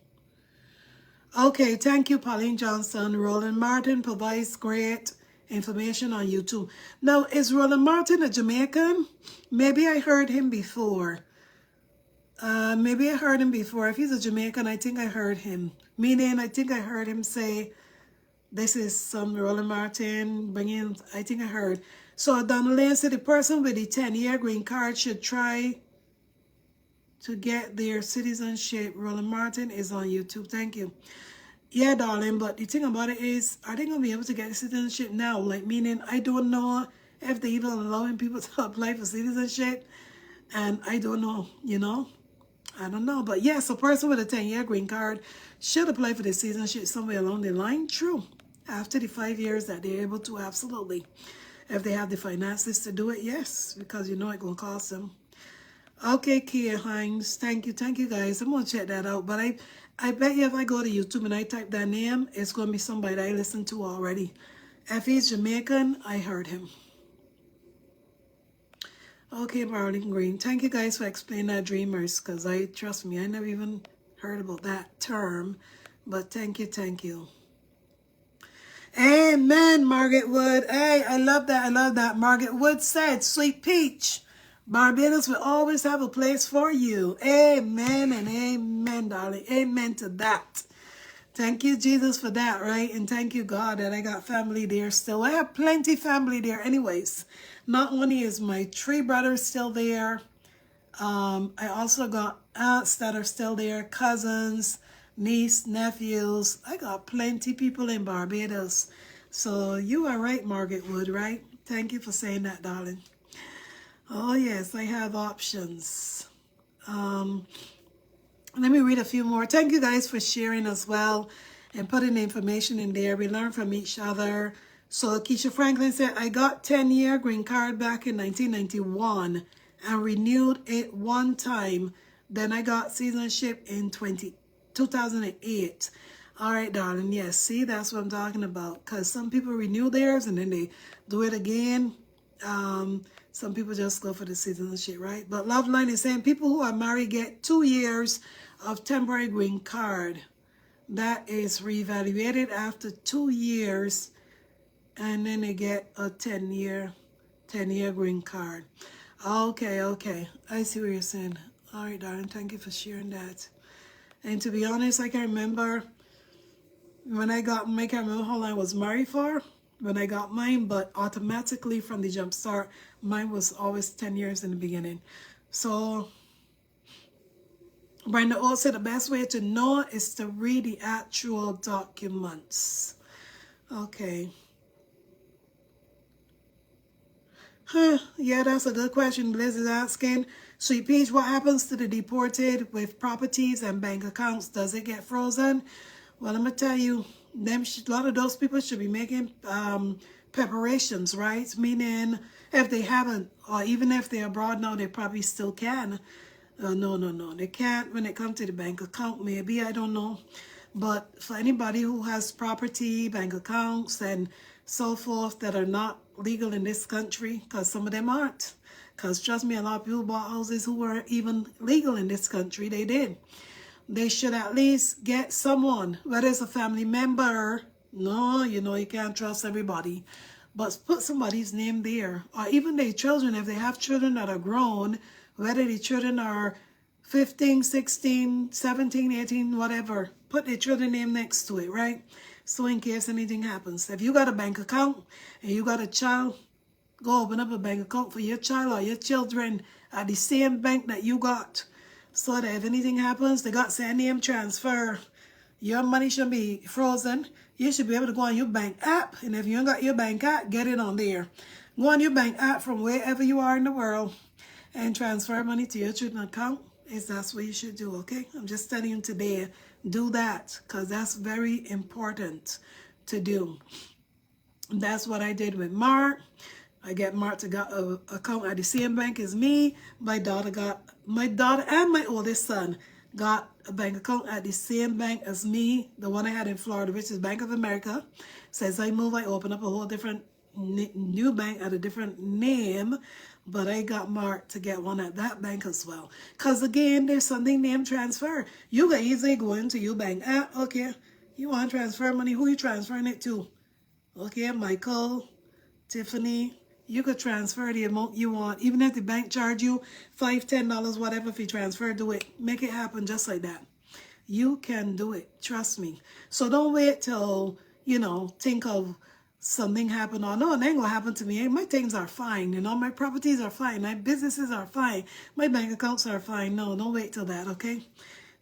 Okay, thank you, Pauline Johnson. Roland Martin provides great information on YouTube. Now, is Roland Martin a Jamaican? Maybe I heard him before. Maybe I heard him before. If he's a Jamaican, I think I heard him. Meaning, I think I heard him say, this is some Roland Martin bringing, I think I heard. So Donald Lane said the person with the 10-year green card should try to get their citizenship. Roland Martin is on YouTube. Thank you. Yeah, darling, but the thing about it is, are they going to be able to get citizenship now? Like, meaning, I don't know if they even allowing people to apply for citizenship. And I don't know, you know? I don't know. But yes, a person with a 10-year green card should apply for the citizenship somewhere along the line. True. After the 5 years that they're able to, absolutely. If they have the finances to do it, yes. Because you know it's going to cost them. Okay, Kia Hines. Thank you. Thank you, guys. I'm going to check that out. But I bet you if I go to YouTube and I type that name, it's going to be somebody that I listened to already. If he's Jamaican, I heard him. Okay, Marlene Green. Thank you guys for explaining that, Dreamers, because trust me, I never even heard about that term. But thank you, thank you. Amen, Margaret Wood. Hey, I love that. I love that. Margaret Wood said, Sweet Peach. Barbados will always have a place for you. Amen and amen, darling. Amen to that. Thank you, Jesus, for that, right? And thank you, God, that I got family there still. I have plenty family there anyways. Not only is my 3 brothers still there, I also got aunts that are still there, cousins, niece, nephews. I got plenty people in Barbados. So you are right, Margaret Wood, right? Thank you for saying that, darling. Oh, yes, I have options. Let me read a few more. Thank you guys for sharing as well and putting the information in there. We learn from each other. So Keisha Franklin said, I got 10-year green card back in 1991 and renewed it one time. Then I got citizenship in 2008. All right, darling. Yes, see, that's what I'm talking about. Because some people renew theirs and then they do it again. Some people just go for the citizenship, right? But Loveline is saying people who are married get 2 years of temporary green card. That is reevaluated after 2 years, and then they get a 10-year green card. Okay, I see what you're saying. All right, darling, thank you for sharing that. And to be honest, I can remember when I got mine, I can't remember how long I was married for when I got mine, but automatically from the jump start, mine was always 10 years in the beginning. So Brenda O said the best way to know is to read the actual documents. Okay. Yeah, that's a good question. Liz is asking, Sweet Peach, what happens to the deported with properties and bank accounts? Does it get frozen? Well, I'm going to tell you, a lot of those people should be making preparations, right? Meaning, if they haven't, or even if they're abroad now, they probably still can. No. They can't when it comes to the bank account, maybe, I don't know. But for anybody who has property, bank accounts, and so forth that are not legal in this country, because some of them aren't. Because trust me, a lot of people bought houses who weren't even legal in this country. They did. They should at least get someone, whether it's a family member. No, you can't trust everybody. But put somebody's name there. Or even their children, if they have children that are grown, whether the children are 15, 16, 17, 18, whatever, put their children name next to it, right? So in case anything happens. If you got a bank account and you got a child, go open up a bank account for your child or your children at the same bank that you got. So that if anything happens, they got same name transfer. Your money shouldn't be frozen. You should be able to go on your bank app. And if you ain't got your bank app, get it on there. Go on your bank app from wherever you are in the world and transfer money to your children's account. That's what you should do, okay? I'm just telling you today, do that because that's very important to do. That's what I did with Mark. I get Mark to got an account at the same bank as me. My daughter and my oldest son got a bank account at the same bank as me, the one I had in Florida, which is Bank of America. Since I moved, I opened up a whole different new bank at a different name, but I got Mark to get one at that bank as well. Because again, there's something named transfer. You can easily go into your bank app. Okay, you want to transfer money, who you transferring it to? Okay, Michael, Tiffany. You could transfer the amount you want, even if the bank charge you $5, $10, whatever. If you transfer, do it. Make it happen just like that. You can do it. Trust me. So don't wait till, think of something happen or no, it ain't gonna happen to me. My things are fine. My properties are fine. My businesses are fine. My bank accounts are fine. No, don't wait till that, okay?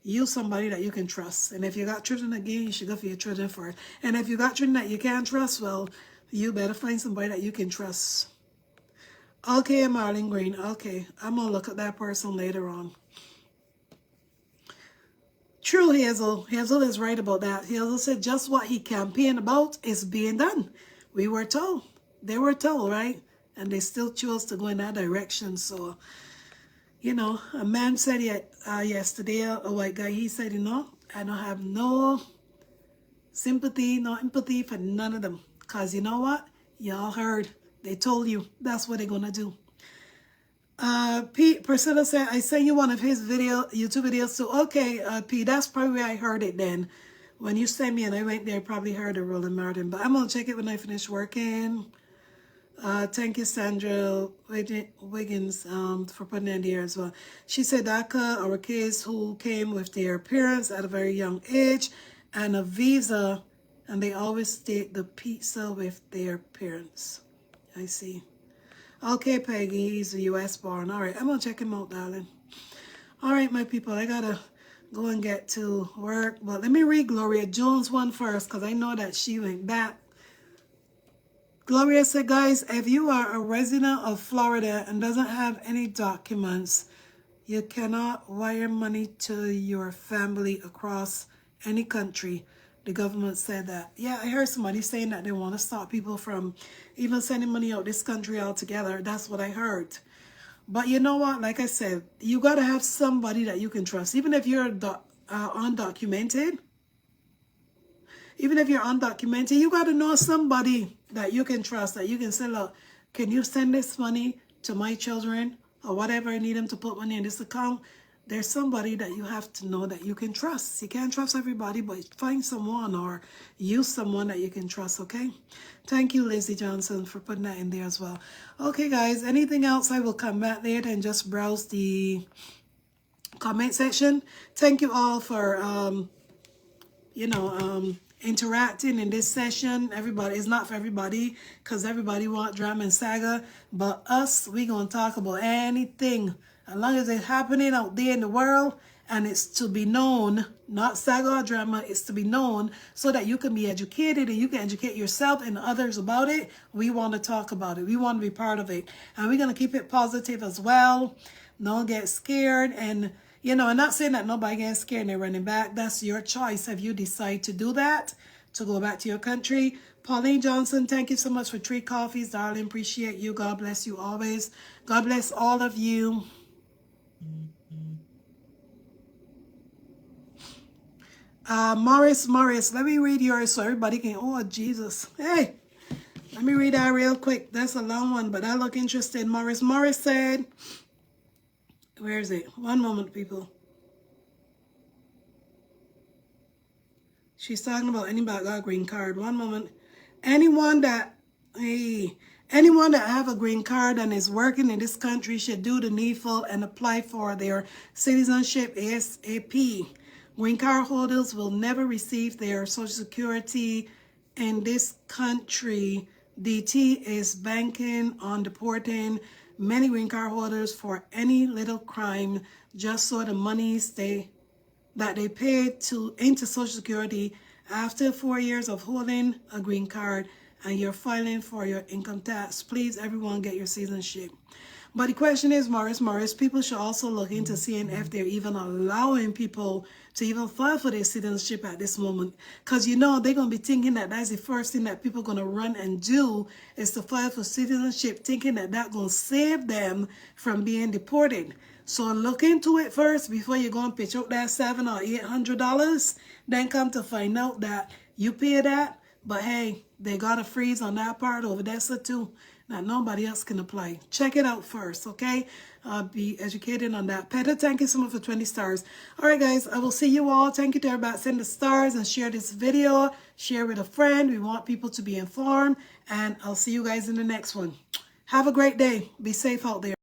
Use somebody that you can trust. And if you got children again, you should go for your children first. And if you got children that you can't trust, well, you better find somebody that you can trust. Okay, Marlene Green. Okay, I'm going to look at that person later on. True, Hazel. Hazel is right about that. Hazel said just what he campaigned about is being done. We were told. They were told, right? And they still chose to go in that direction. So, a man said yesterday, a white guy, he said, I don't have no sympathy, no empathy for none of them. Because you know what? Y'all heard. They told you that's what they're going to do. Pete Priscilla said, I sent you one of his YouTube videos too. Okay, Pete, that's probably where I heard it then. When you sent me and I went there, I probably heard a Roland Martin. But I'm going to check it when I finish working. Thank you, Sandra Wiggins, for putting in there as well. She said DACA are kids who came with their parents at a very young age and a visa, and they always take the pizza with their parents. I see. Okay, Peggy, he's a U.S. born. All right, I'm going to check him out, darling. All right, my people, I got to go and get to work. But let me read Gloria Jones one first because I know that she went back. Gloria said, guys, if you are a resident of Florida and doesn't have any documents, you cannot wire money to your family across any country. The government said that. Yeah, I heard somebody saying that they want to stop people from even sending money out this country altogether. That's what I heard. But you know what? Like I said, you got to have somebody that you can trust. Even if you're undocumented, you got to know somebody that you can trust, that you can say, look, can you send this money to my children or whatever I need them to put money in this account? There's somebody that you have to know that you can trust. You can't trust everybody, but find someone or use someone that you can trust, okay? Thank you, Lizzie Johnson, for putting that in there as well. Okay, guys, anything else, I will come back later and just browse the comment section. Thank you all for, interacting in this session. Everybody, it's not for everybody because everybody want drama and saga, but us, we gonna talk about anything as long as it's happening out there in the world and it's to be known, not saga or drama, it's to be known so that you can be educated and you can educate yourself and others about it. We want to talk about it. We want to be part of it, and we're gonna keep it positive as well. Don't get scared. And I'm not saying that nobody gets scared and they're running back. That's your choice if you decide to do that, to go back to your country. Pauline Johnson, thank you so much for 3 coffees, darling. Appreciate you. God bless you always. God bless all of you. Morris, let me read yours so everybody can, oh, Jesus. Hey, let me read that real quick. That's a long one, but I look interested. Morris said, where is it? One moment, people. She's talking about anybody got a green card. One moment. Anyone that have a green card and is working in this country should do the needful and apply for their citizenship ASAP. Green card holders will never receive their Social Security in this country. DT is banking on deporting many green card holders for any little crime just so the monies that they paid into Social Security after 4 years of holding a green card and you're filing for your income tax. Please, everyone, get your citizenship. But the question is, Morris, people should also look into seeing if they're even allowing people to even file for their citizenship at this moment. Because, they're going to be thinking that that's the first thing that people are going to run and do is to file for citizenship, thinking that that's going to save them from being deported. So look into it first before you go and pitch out that $700 or $800. Then come to find out that you pay that. But hey, they got a freeze on that part over there too. Now nobody else can apply. Check it out first, okay? Be educated on that. Peter, thank you so much for 20 stars. All right, guys, I will see you all. Thank you to everybody. Send the stars and share this video. Share with a friend. We want people to be informed. And I'll see you guys in the next one. Have a great day. Be safe out there.